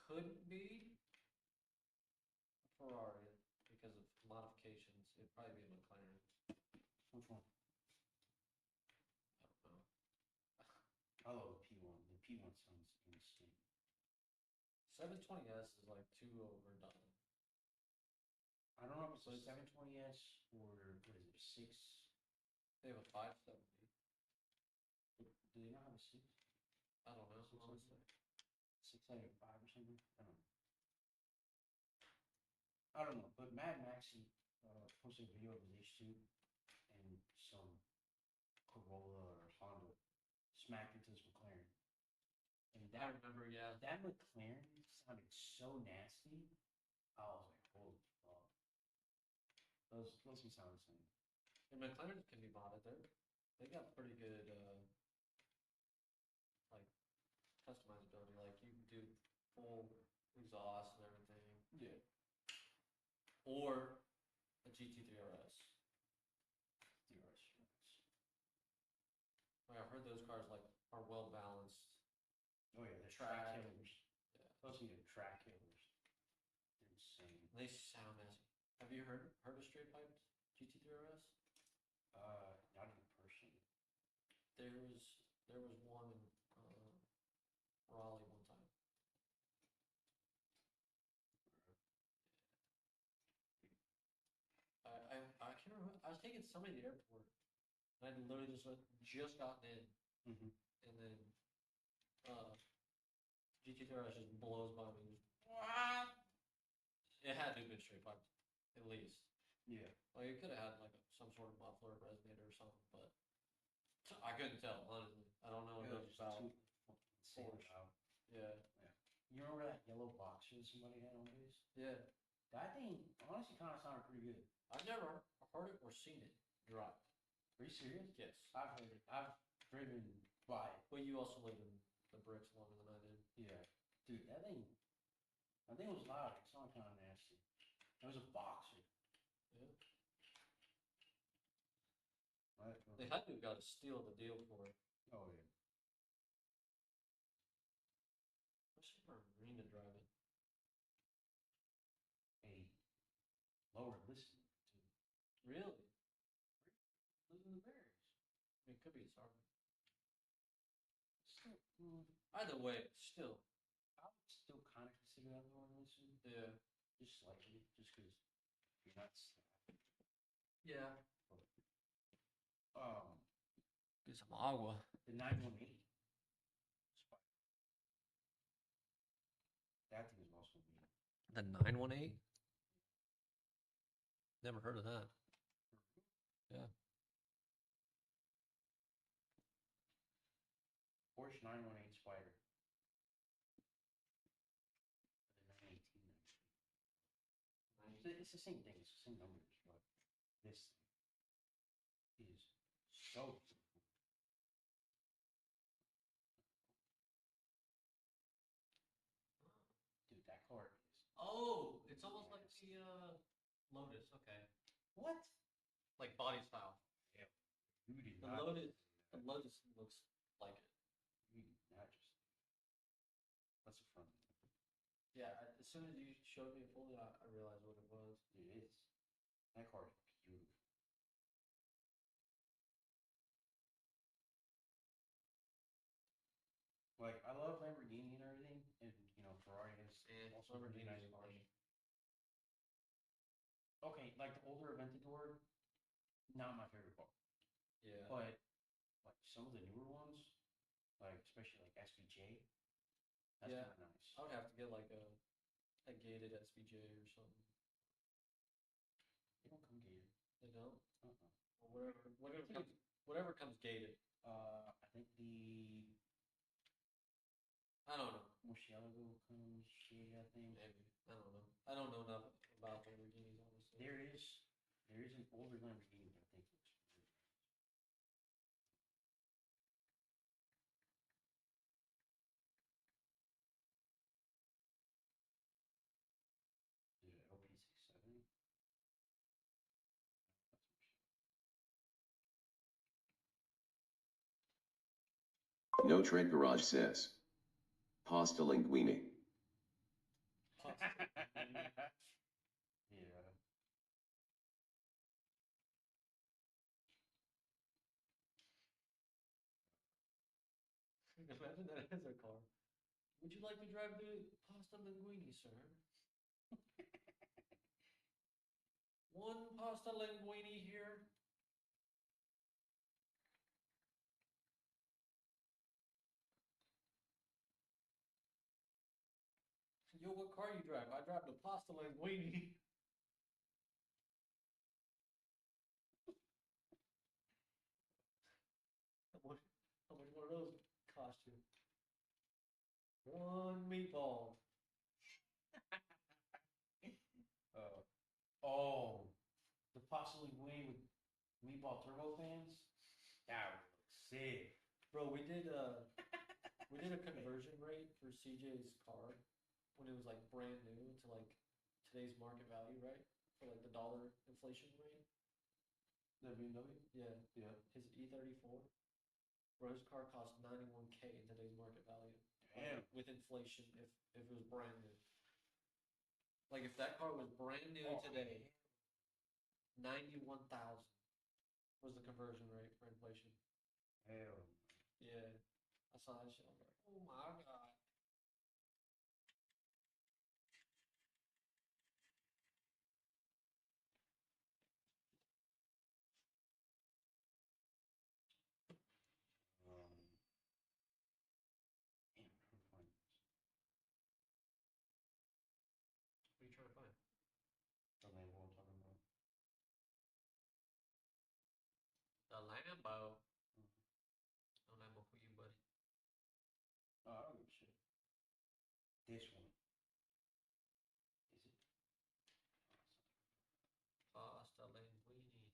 could be a Ferrari because of modifications, it'd probably be a McLaren. Which one? I don't know. I love the P1. The P1 sounds insane. 720S is like too overdone. I don't know if it's a 720S or what is it, 6? They have a 570. Do they not have a 6? I don't know, honestly. 675 or something? I don't know. But Mad Maxi posted a video of his H2 and some Corolla or Honda smacked into his McLaren. And I remember, yeah. that McLaren sounded so nasty. I was like, holy fuck. Those can sound the same. And McLarens can be modded. They got pretty good like customizability. Like you can do full exhaust and everything. Yeah. Or a GT3 RS. Like I've heard those cars like are well balanced. Oh yeah, the track Track. killers. Yeah. Those are the track killers. They're insane. They sound nasty. Have you heard of straight piped GT3 RS? Not in person. There was one in Raleigh one time. I can't remember. I was taking somebody to the airport, and I literally just gotten in, Mm-hmm. and then GT3 RS just blows by me. It had to have been straight piped, at least. Yeah. Like it could have had like some sort of muffler resonator or something, but I couldn't tell honestly. I don't know enough Just about. too insane Porsche. loud. Yeah, You remember that yellow boxer somebody had on his? yeah. That thing honestly kind of sounded pretty good. I've never heard it or seen it drive. Are you serious? Yes, I've heard it. I've driven by it. but you also lived in the bricks longer than I did. Yeah. Dude, that thing was loud. It sounded kind of nasty. It was a boxer. Yeah. Right? They had to have got a steal the deal for it. Oh yeah. I should remember Marina driving. Hey, lower listening to Really? listen to the Bears. I mean, it could be his arm. Still, Either way, still. I would still kind of consider that lower listening, Yeah. just slightly, just because you're not. Yeah. Um, Get some agua. the 918. That thing is also mean. The 918? Never heard of that. Yeah. Porsche 918 Spider. The 918. It's the same thing. It's the same numbers, but this thing is so beautiful. Dude, that car is. Oh, it's almost like the Lotus. Okay. What? Like body style. You did The not. The Lotus looks like it. You did not just. That's the front. Yeah, as soon as you showed me it fully, I realized what it was. It is. That car is beautiful. Like, I love Lamborghini and everything, and Ferrari is also really nice cars. Okay, like the older Aventador, not my favorite car. Yeah. But like some of the newer ones, like especially like SVJ, that's Yeah. kind of nice. I would have to get like a gated SVJ or something. They don't come gated. They don't? Uh-uh. Or whatever comes gated. I think the I don't know. Murcielago comes gated. I think Maybe. I don't know. I don't know enough about Lamborghinis, honestly. there is an older Lamborghini that I think looks really nice. The LP67. That's No Tread Garage says. Pasta linguine. Pasta. Yeah. Imagine that as a car. Would you like to drive the pasta linguine, sir? One pasta linguine here. Yo, what car you drive? I drive the pasta linguine. How much one of those cost you? One meatball. Oh, the pasta linguine with meatball turbo fans. That would look sick. Bro, we did a conversion rate for CJ's car when it was like brand new to like today's market value, right? For like the dollar inflation rate. The BMW. Yeah, Yeah. his E34. Bro, his car cost 91K in today's market value. Damn. With inflation, if it was brand new. Like if that car was brand new today, 91,000 was the conversion rate for inflation. Hell. Yeah, I saw that shit. I was like, oh my god. Damn, I'm trying to find this. What are you trying to find? The Lambo I'm talking about. The Lambo. Mhm. No Lambo for you, buddy. Oh, I don't give a shit. This one. Is it? Pasta linguine.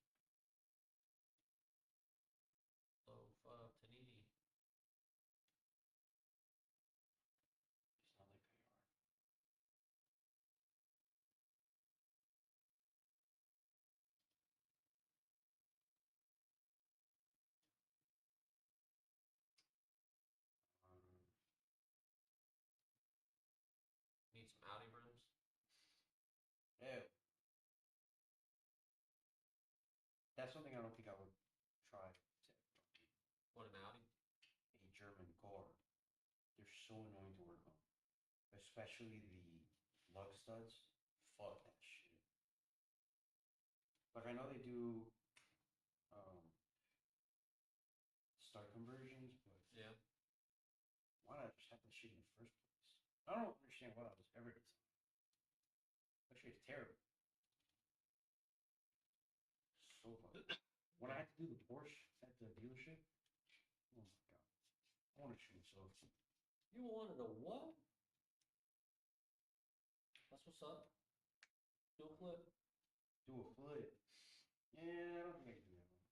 Loaf of panini. It's not like they are. Need some Audi rims. Ew. That's something I don't think I would try to What, an Audi? a German car. They're so annoying to work on. Especially the lug studs. Fuck that shit. Like I know they do um, start conversions, but Yeah. why not just have that shit in the first place? I don't understand why that was ever designed. That shit's terrible. So fucking. When I had to do the Porsche at the dealership, oh my god, I want to shoot myself. You wanted a what? That's what's up. Do a flip. Do a flip. Yeah, I don't think I can do that one.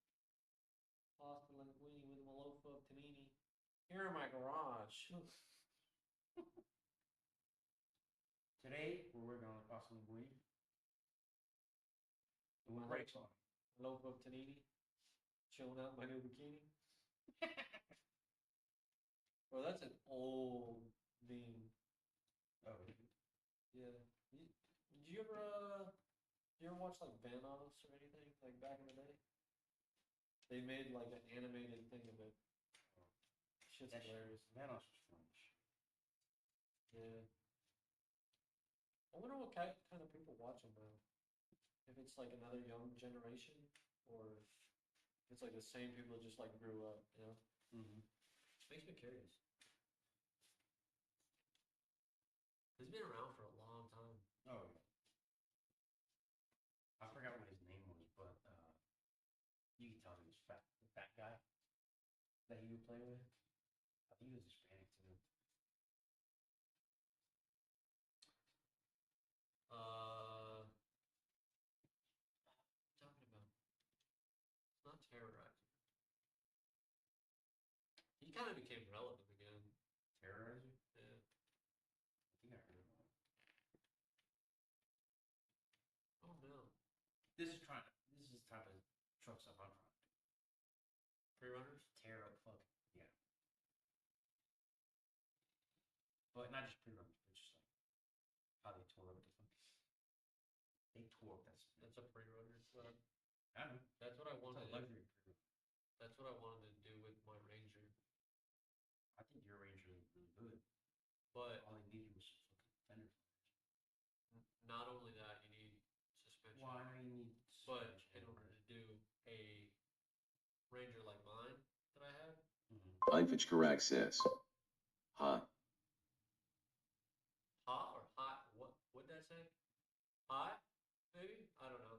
Pasta linguine with a loaf of panini. Here in my garage. Today we're working on the pasta linguine. Doing My brakes on. loaf of panini. Chilling out in my new bikini. Bro, that's an old meme. Oh, Yeah. Did you ever watch like Vanoss or anything like back in the day? They made like an animated thing of it. Shit's that hilarious. Manos was French. Yeah. I wonder what kind of people watch them now. If it's like another young generation or It's like the same people that just like grew up, you know? Mm-hmm. Makes me curious. He's been around for a long time. Oh yeah. I forgot what his name was, but you can tell he was fat. The fat guy that he would play with. I think he was Hispanic too. Talking about. It's not terrorizer. He kind of became relevant again. Terrorizer? Yeah. I think I heard of him. Oh no. This is the type of truck stuff I'm trying to do. Pre-runners? Tear up fuck. Yeah. But not just pre-runs, but just like how they tore up the fuck. They tore up that stuff. That's a pre-runner. I don't know. That's what I It's wanted. a luxury pre-run. That's what I wanted to do with my Ranger. I think your Ranger is really good. But All they needed was some fucking fender flares. not only that, you need suspension. Well, I know you need But suspension, in order right? to do a Ranger like mine that I have, Einfich Karak says. Ha. hot or hot? What would that say? Hot? Maybe? I don't know.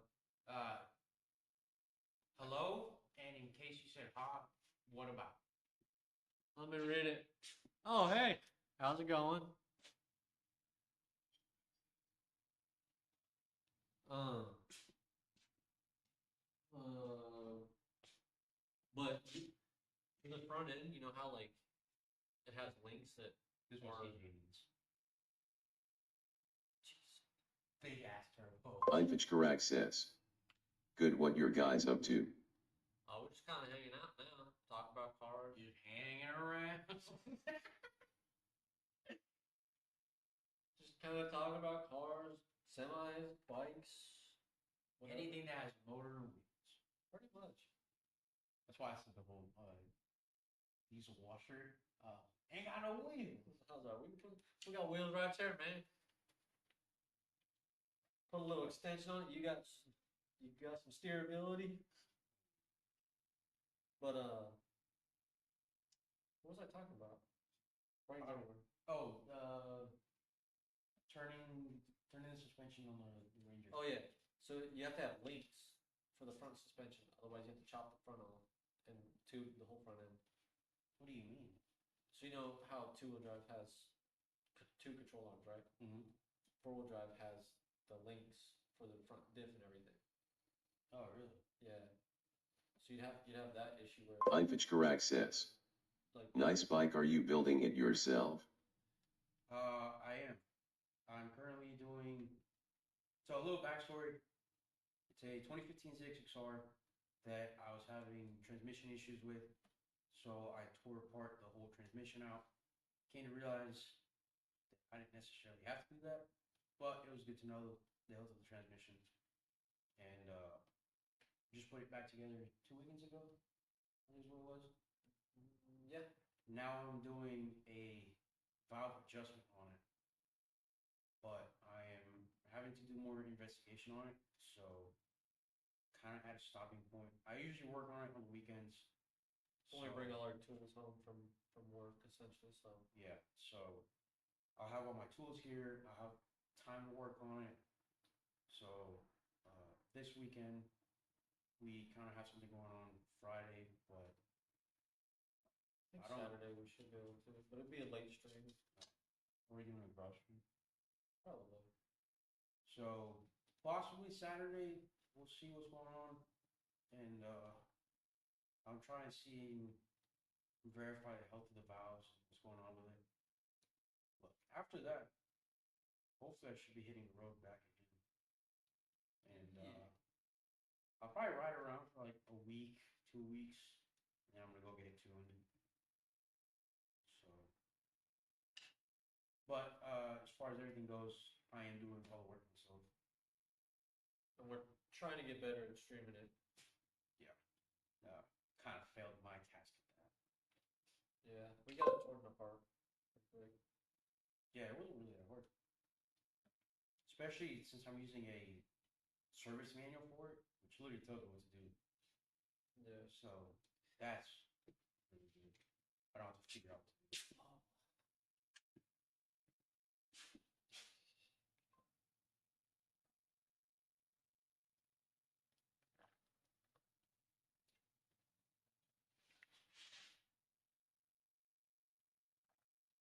Hello, and in case you said hot, what about? Let me read it. Oh, hey. How's it going? Um. But for the front end, you know how like it has links that This are. one's Canadians. Big ass turbo. Einfich Karak says. Good, what your guys up to? Oh, we're just kind of hanging out now, talk about cars. Just hanging around. Just kind of talk about cars, semis, bikes, whatever. Anything that has motor and wheels. Pretty much. That's why I said the whole diesel washer ain't got no wheels. How's that? We got wheels right there, man. Put a little extension on it. You got some steerability. But what was I talking about? Brain's everywhere. Oh, turning the suspension on the Ranger. Oh yeah. So you have to have links for the front suspension. Otherwise, you have to chop the front off and tube the whole front end. What do you mean? So you know how two-wheel drive has two control arms, right? Mm-hmm. Four-wheel drive has the links for the front diff and everything. Oh, really? Yeah. So you'd have that issue where Einfich Karak says. like Nice bike, are you building it yourself? I am. I'm currently doing. So a little backstory. It's a 2015 ZX6R that I was having transmission issues with. So I tore apart the whole transmission out. Came to realize that I didn't necessarily have to do that, but it was good to know the health of the transmission. And just put it back together 2 weekends ago. I think is what it was. yeah. Now I'm doing a valve adjustment on it, but I am having to do more investigation on it. So kind of at a stopping point. I usually work on it on the weekends. When we bring all our tools home from work, essentially. So yeah, so I'll have all my tools here. I'll have time to work on it. So this weekend we kind of have something going on Friday, but I think I don't know. Saturday we should go to, but it'd be a late stream. Are we doing a garage stream? Probably. So possibly Saturday, we'll see what's going on, and I'm trying to see verify the health of the valves, what's going on with it. Look, after that, hopefully I should be hitting the road back again, and I'll probably ride around for like a week, 2 weeks, and then I'm gonna go get it tuned. So, but as far as everything goes, I am doing all the work myself. And we're trying to get better at streaming it. Kind of failed my task at that. Yeah, we got it torn apart. Pretty quick. Yeah, it wasn't really that hard. Especially since I'm using a service manual for it, which literally tells me what to do. Yeah. So that's really good. I don't have to figure out.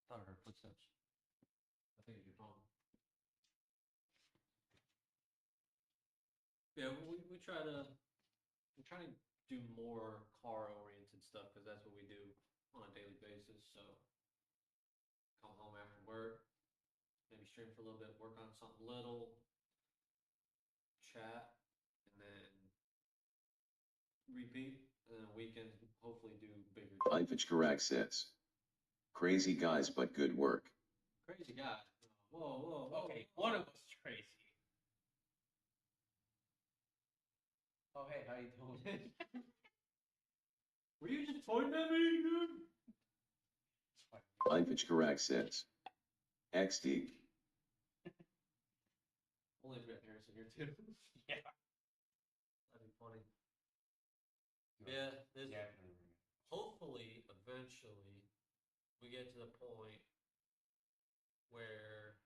Thought I heard footsteps. I think it's your phone. Yeah, we try to do more car oriented stuff because that's what we do on a daily basis. So come home after work, maybe stream for a little bit, work on something little, chat, and then repeat. And then weekends, hopefully do bigger. Ifich Karak says. Crazy guys but good work. Crazy guy. Whoa. Okay, one of us is crazy. Oh, hey, how you doing? Were you just pointing at me, dude? Ifich Karak says. XD. Only if we have Harrison here too. Yeah. That'd be funny. Yeah, this Definitely. hopefully eventually we get to the point where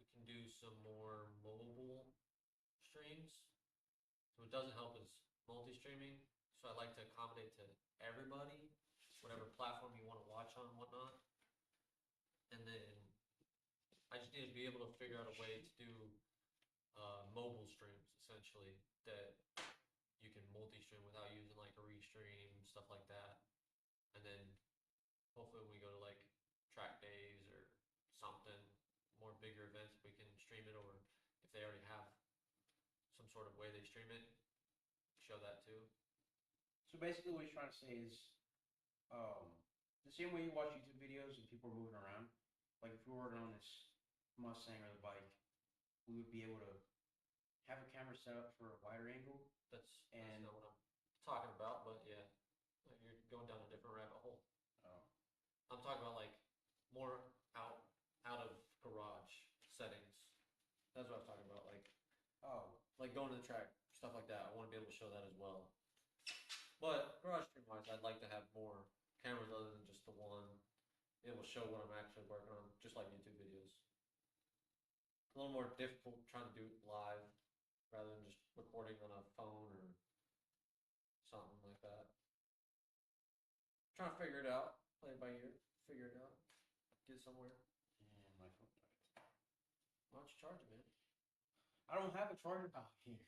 we can do some more mobile streams. So it doesn't help us multi-streaming. So I like to accommodate to everybody, whatever platform you want to watch on and whatnot. And then I just need to be able to figure out a way to do mobile streams essentially that you can multi-stream without using like a restream, stuff like that. And then hopefully when we go to like track days or something, more bigger events, we can stream it, or if they already have some sort of way they stream it, show that too. So basically, what he's trying to say is, the same way you watch YouTube videos and people are moving around. Like if we were on this Mustang or the bike, we would be able to have a camera set up for a wider angle. That's And- not what I'm talking about, but yeah, you're going down a different rabbit hole. I'm talking about like more out of garage settings. That's what I'm talking about. Like going to the track, stuff like that. I want to be able to show that as well. But garage stream wise, I'd like to have more cameras other than just the one. It will show what I'm actually working on, just like YouTube videos. A little more difficult trying to do it live rather than just recording on a phone or something like that. Trying to figure it out, play it by ear, figure it out, get somewhere. And my phone died. Why don't you charge it, man? I don't have a charger out here.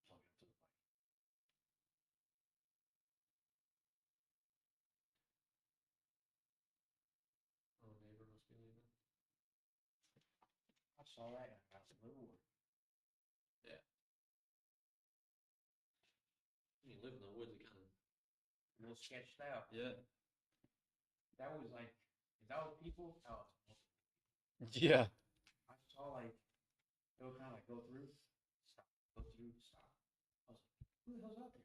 Plug it up to the bike. Oh, neighbor must be leaving. I saw that and I got a little worried. You live in the woods, you kind of. A little sketched out. Yeah. That was like, if that was people, that was. Yeah. I saw like, it would kind of like go through, stop, go through, stop. I was like, who the hell's out there?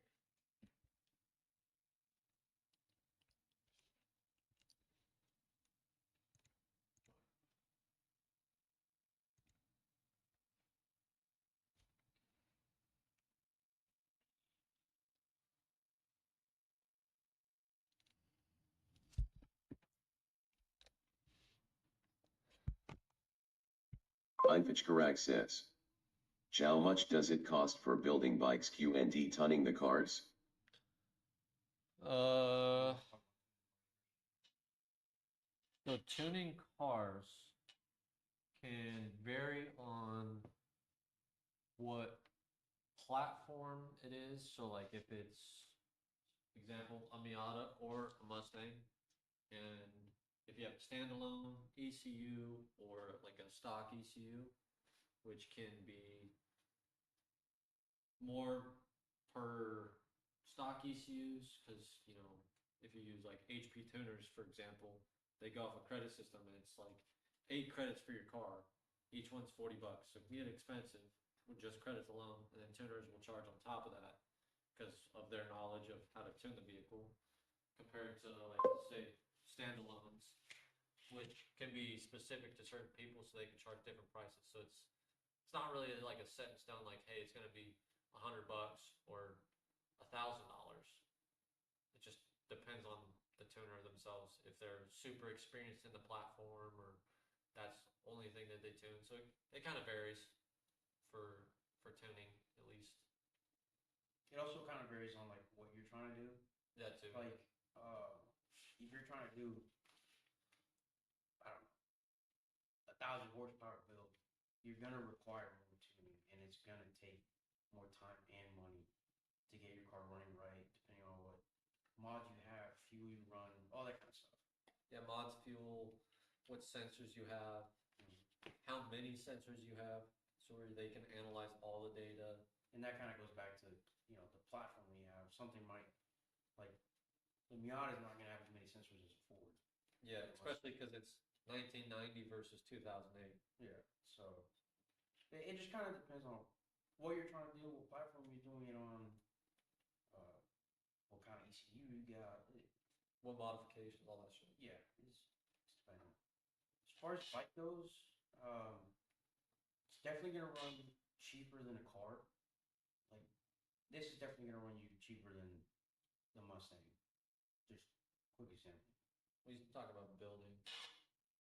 Ifich Karak says. How much does it cost for building bikes Q&D tuning the cars? So tuning cars can vary on what platform it is. So like if it's, example, a Miata or a Mustang, and if you have a standalone ECU or like a stock ECU, which can be more per stock ECUs, because if you use like HP tuners, for example, they go off a credit system and it's like 8 credits for your car. Each one's $40, so it can get expensive with just credits alone, and then tuners will charge on top of that because of their knowledge of how to tune the vehicle, compared to like say standalones, which can be specific to certain people, so they can charge different prices. So it's not really like a set in stone, like, hey, it's going to be $100 or $1,000. It just depends on the tuner themselves. If they're super experienced in the platform, or that's the only thing that they tune. So it kind of varies for tuning at least. It also kind of varies on like what you're trying to do. That too. Like, if you're trying to do, I don't know, 1,000 horsepower build, you're gonna require more tuning, and it's gonna take more time and money to get your car running right, depending on what mods you have, fuel you run, all that kind of stuff. Yeah, mods, fuel, what sensors you have, how many sensors you have, so where they can analyze all the data. And that kind of goes back to, the platform we have. Something might, like, the Miata is not gonna have as many sensors as a Ford. Yeah, especially because it's 1990 versus 2008. Yeah, so it just kind of depends on what you're trying to do, what platform you're doing it on, what kind of ECU you got. What modifications, all that shit. Yeah, it's depending. As far as bike goes, it's definitely gonna run cheaper than a car. Like, this is definitely gonna run you cheaper than the Mustang. Just quick example. We talk about building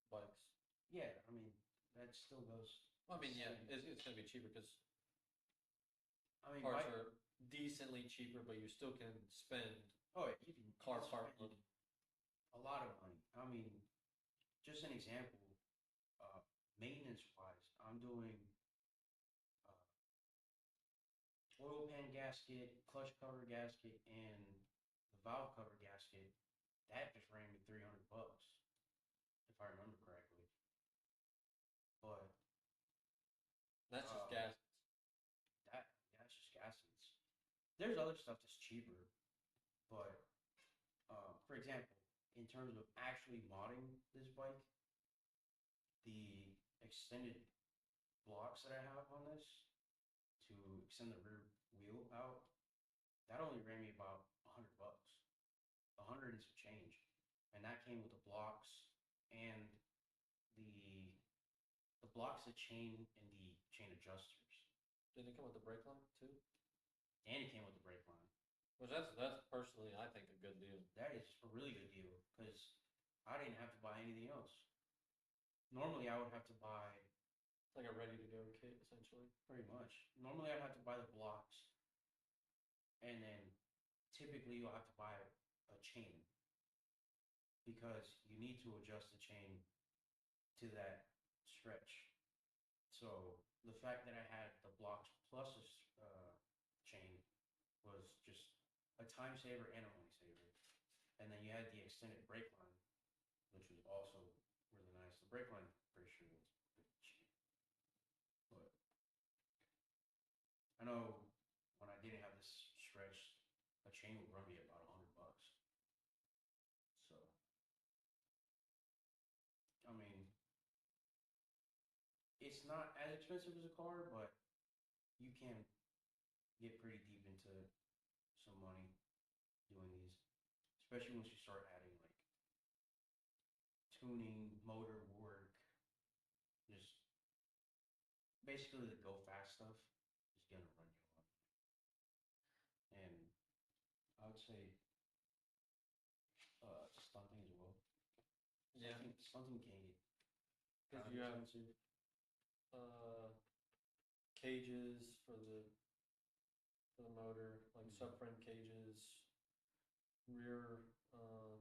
bikes. Yeah, I mean that still goes. Well, I mean, yeah, it's going to be cheaper because I mean, parts are decently cheaper, but you still can spend oh, yeah, you can car part spend money. a lot of money. I mean, just an example. Maintenance wise, I'm doing oil pan gasket, clutch cover gasket, and the valve cover gasket. That just ran me $300, if I remember correctly. But That's just uh, gas. that's just gaskets. There's other stuff that's cheaper, but for example, in terms of actually modding this bike, the extended blocks that I have on this to extend the rear wheel out, that only ran me about $100, 100 and some change, and that came with the blocks and the the blocks, the chain, and the chain adjusters, Did it come with the brake line too? and it came with the brake line. Which that's personally, I think, a good deal. That is a really good deal because I didn't have to buy anything else. Normally, I would have to buy It's like a ready to go kit, essentially. pretty much. Normally, I'd have to buy the blocks, and then typically you'll have to buy a chain because you need to adjust the chain to that stretch. So the fact that I had the blocks plus a chain was just a time saver and a money saver. And then you had the extended brake line, which was also really nice. The brake line, pretty sure, was pretty cheap. But I know when I didn't have this stretch, a chain would run me about $100. So, I mean, it's not as expensive as a car, but you can get pretty deep into some money doing these, especially once you start adding like tuning, motor work, just basically the go fast stuff is gonna run you a lot. And I would say stunting as well. Yeah. Stunting can get Because kind of you have expensive. cages for the motor, like subframe cages, rear, what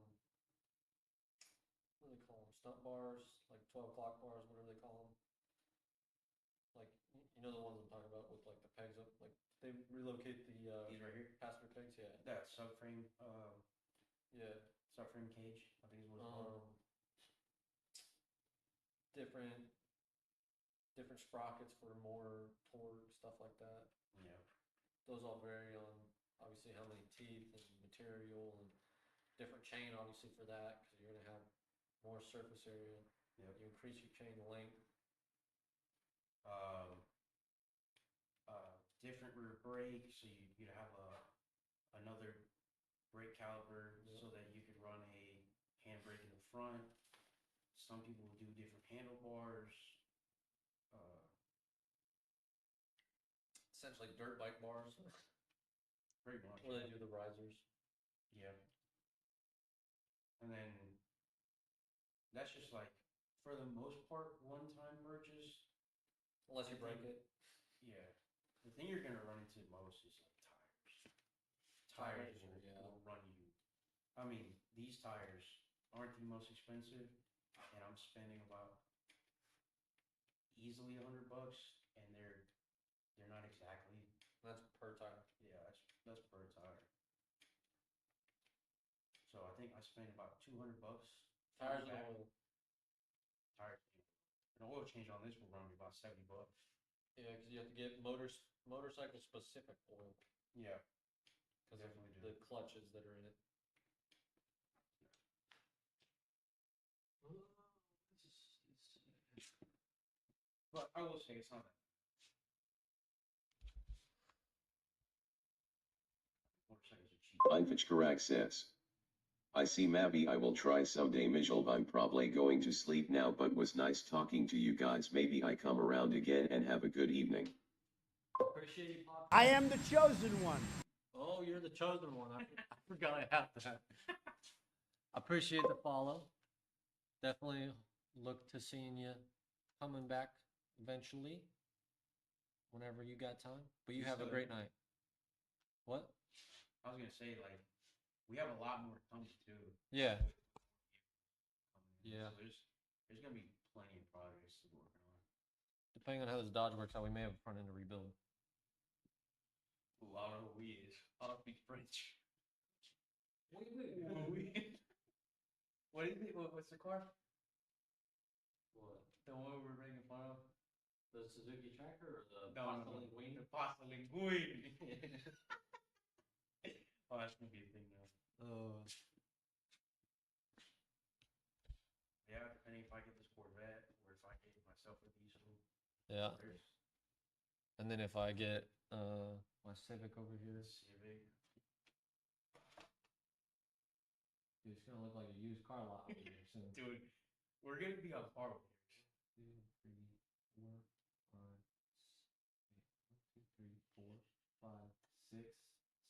do they call them? Stunt bars, like 12 o'clock bars, whatever they call them. Like, you know the ones I'm talking about with like the pegs up, like they relocate the These right here, passenger pegs, yeah. that subframe, Yeah. subframe cage, I think is what it's called. Different sprockets for more torque, stuff like that. Yeah. Those all vary on obviously how many teeth and material, and different chain obviously for that because you're going to have more surface area. Yep. You increase your chain length. Different rear brake, so you'd have another brake caliper, Yep. so that you could run a handbrake in the front. Some people will do different handlebars. essentially dirt bike bars. Pretty much. Where they do the risers. Yeah. And then that's just like, for the most part, one-time purchase. Unless you break it. Yeah. The thing you're gonna run into most is like tires. Tires, yeah. Will run you. I mean, these tires aren't the most expensive, and I'm spending about easily $100, and they're not exactly. That's per tire. Yeah, that's per tire. So I think I spent about $200. Tires back. and oil. Tires. An oil change on this will run me about $70. Yeah, because you have to get motorcycle specific oil. Yeah. Because of Definitely do. the clutches that are in it. But I will say it's not that. Motorcycles are cheap. Einfichkarak says. I see Mavi, I will try someday Mijel, I'm probably going to sleep now, but was nice talking to you guys. Maybe I come around again and have a good evening. Appreciate you, Pop. I am the chosen one. Oh, you're the chosen one. I forgot I have that. Appreciate the follow. Definitely look to seeing you coming back eventually. Whenever you got time. But you have a great night. What? I was gonna say, like, we have a lot more coming too. Yeah. Yeah. Yeah. So there's gonna be plenty of projects to work on. Depending on how this Dodge works out, we may have a front end to rebuild. Ooh, I don't know who he is. I don't speak French. Wait. What is it? What's the car? What? The one we're making fun of? The Suzuki Tracker or the No, Pasta no, Linguine? the pasta linguine. Oh, that's gonna be a thing now. Yeah, depending if I get this Corvette or if I get myself a diesel. Yeah. There's And then if I get my Civic over here, Civic. dude, it's gonna look like a used car lot over here soon. Dude, we're gonna be on par with yours. 2, 3, 4, 5, 1, 2, 3, 4, 5, 6,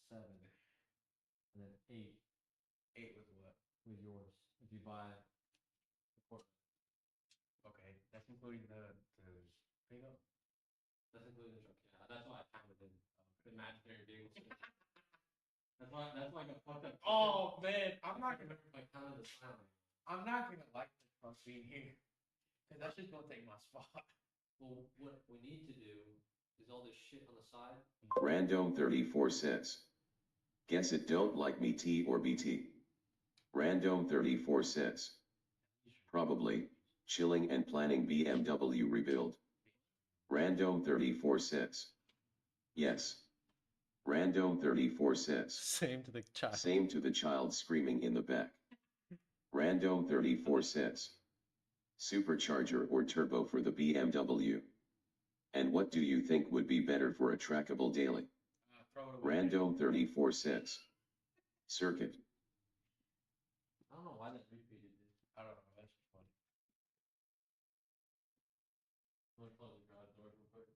7, and then 8 8 with what? with yours. If you buy the Corvette. Okay, that's including the pickup. That's including the truck. Yeah, that's why I counted in the imaginary vehicles. That's like a fucked up. Oh man, I'm not gonna the silent. like the truck being here, cause that's just gonna take my spot. Well, what we need to do is all this shit on the side. Random 34 says. Guess it don't like me T or BT. Random 34 says. Probably, chilling and planning BMW rebuild. Random 34 says. Yes. Random 34 says. Same to the child. Same to the child screaming in the back. Random 34 says. Supercharger or turbo for the BMW. And what do you think would be better for a trackable daily? Throw it away. Random 34 says. Circuit. I don't know why that repeated it. I don't know. That's funny. I'm gonna close the garage door real quick.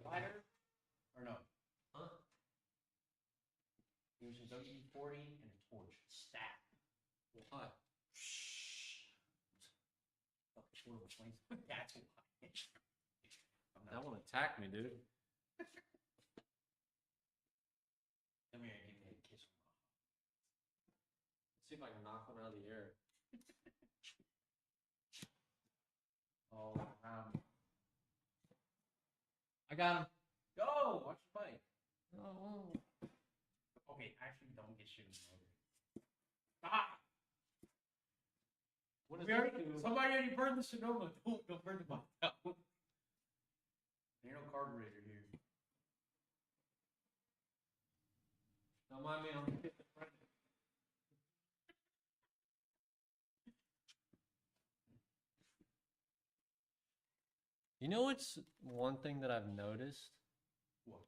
Lighter or no? Huh? Use a WD-40 and a torch. Stack. Why? Fucking spoil the flames. That's why. That one attacked me, dude. Come here and give me a kiss. Let's see if I can knock one out of the air. All around. I got him. Go! Watch the bike. Oh. Okay, actually, don't get shit in the motor. Ah! What does We already, this do? somebody already burned the Sonoma. Don't burn the bike out. There ain't no carburetor here. Don't mind me, I'm gonna hit the front. You know what's one thing that I've noticed What?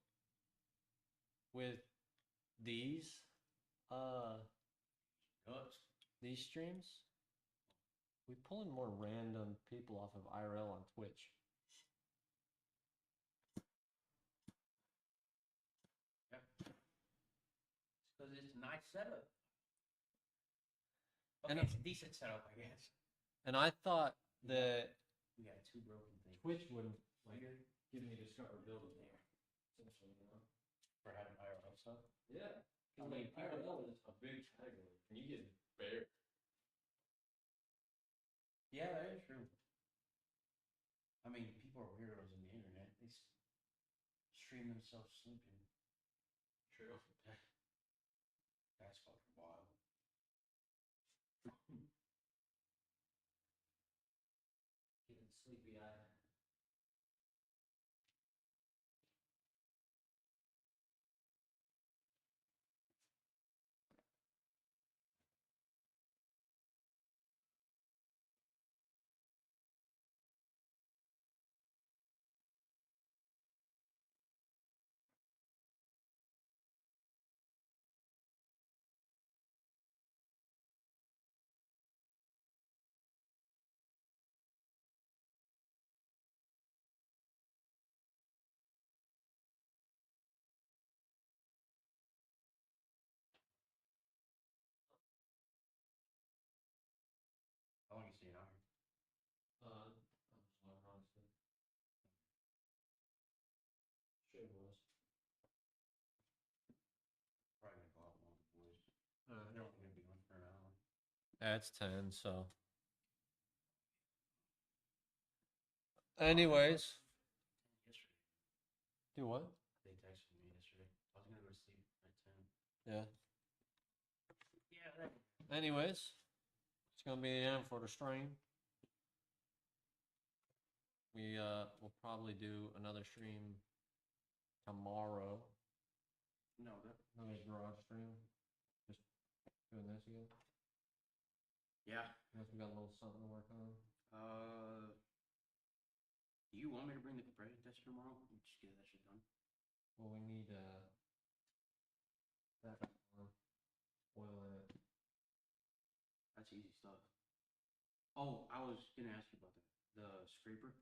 with these Nuts. these streams, we pull in more random people off of IRL on Twitch. Because it's a nice setup. And Okay, it's a decent setup, I guess. And I thought that We got two broken things. Twitch wouldn't like give me discoverability there. Essentially, you know? For having IRL stuff. Yeah. I mean, IRL is a big category, and you get bare. Yeah, that is true. I mean, people are weirdos on the internet. They stream themselves sleeping. True. That's fucking wild. Getting sleepy eye. How long you staying out here? I'm just like, honestly. Sure was. Probably gonna go out with one of the boys. Uh, They're only gonna be on for an hour. That's 10, so. Anyways. Yesterday. Do what? They texted me yesterday. I was gonna go to sleep at 10. Yeah. Yeah, that. Anyways, it's gonna be the end for the stream. We will probably do another stream tomorrow. No, that. Another garage stream. Just doing this again. Yeah. Unless we got a little something to work on. Do you want me to bring the compression tester tomorrow? We'll just get that shit done. Well, we need that on oil in it. That's easy stuff. Oh, I was gonna ask you about that. The scraper.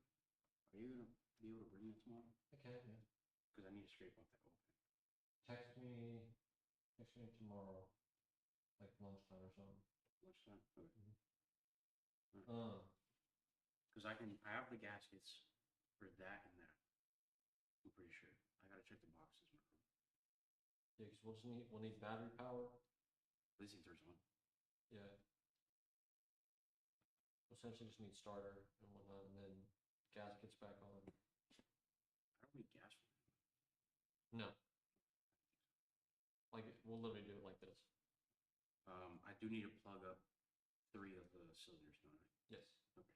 Are you gonna be able to bring it tomorrow? Okay, yeah. Because I need to scrape off that whole thing. Text me tomorrow, like lunchtime or something. Lunchtime. Okay. Because I have the gaskets for that and that. I'm pretty sure. I gotta check the boxes. Yeah, because we'll need battery power. These things are on. Yeah. Essentially just need starter and whatnot, and then gaskets back on. I don't need gas for that. No. Like, we'll literally do it like this. I do need to plug up 3 of the cylinders, don't I? Yes. Okay.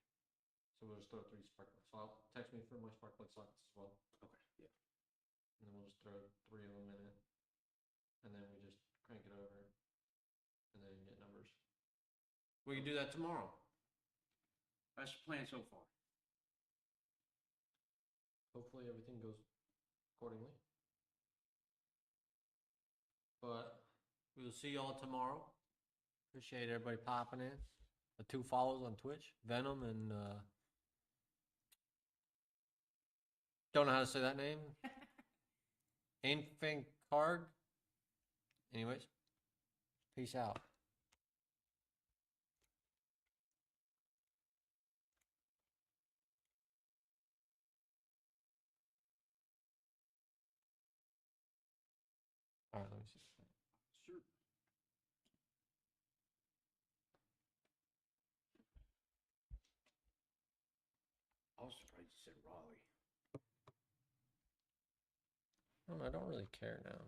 So we'll just throw 3 spark plugs. So I'll text me for my spark plug sockets as well. Okay, yeah. And then we'll just throw 3 of them in it. And then we just crank it over. And then get numbers. We can do that tomorrow. That's the plan so far. Hopefully everything goes accordingly. But we will see y'all tomorrow. Appreciate everybody popping in. The 2 follows on Twitch, Venom and don't know how to say that name. Infant Card. Anyways, peace out. All right, let me see. Sure. I was surprised you said Raleigh. I don't really care now.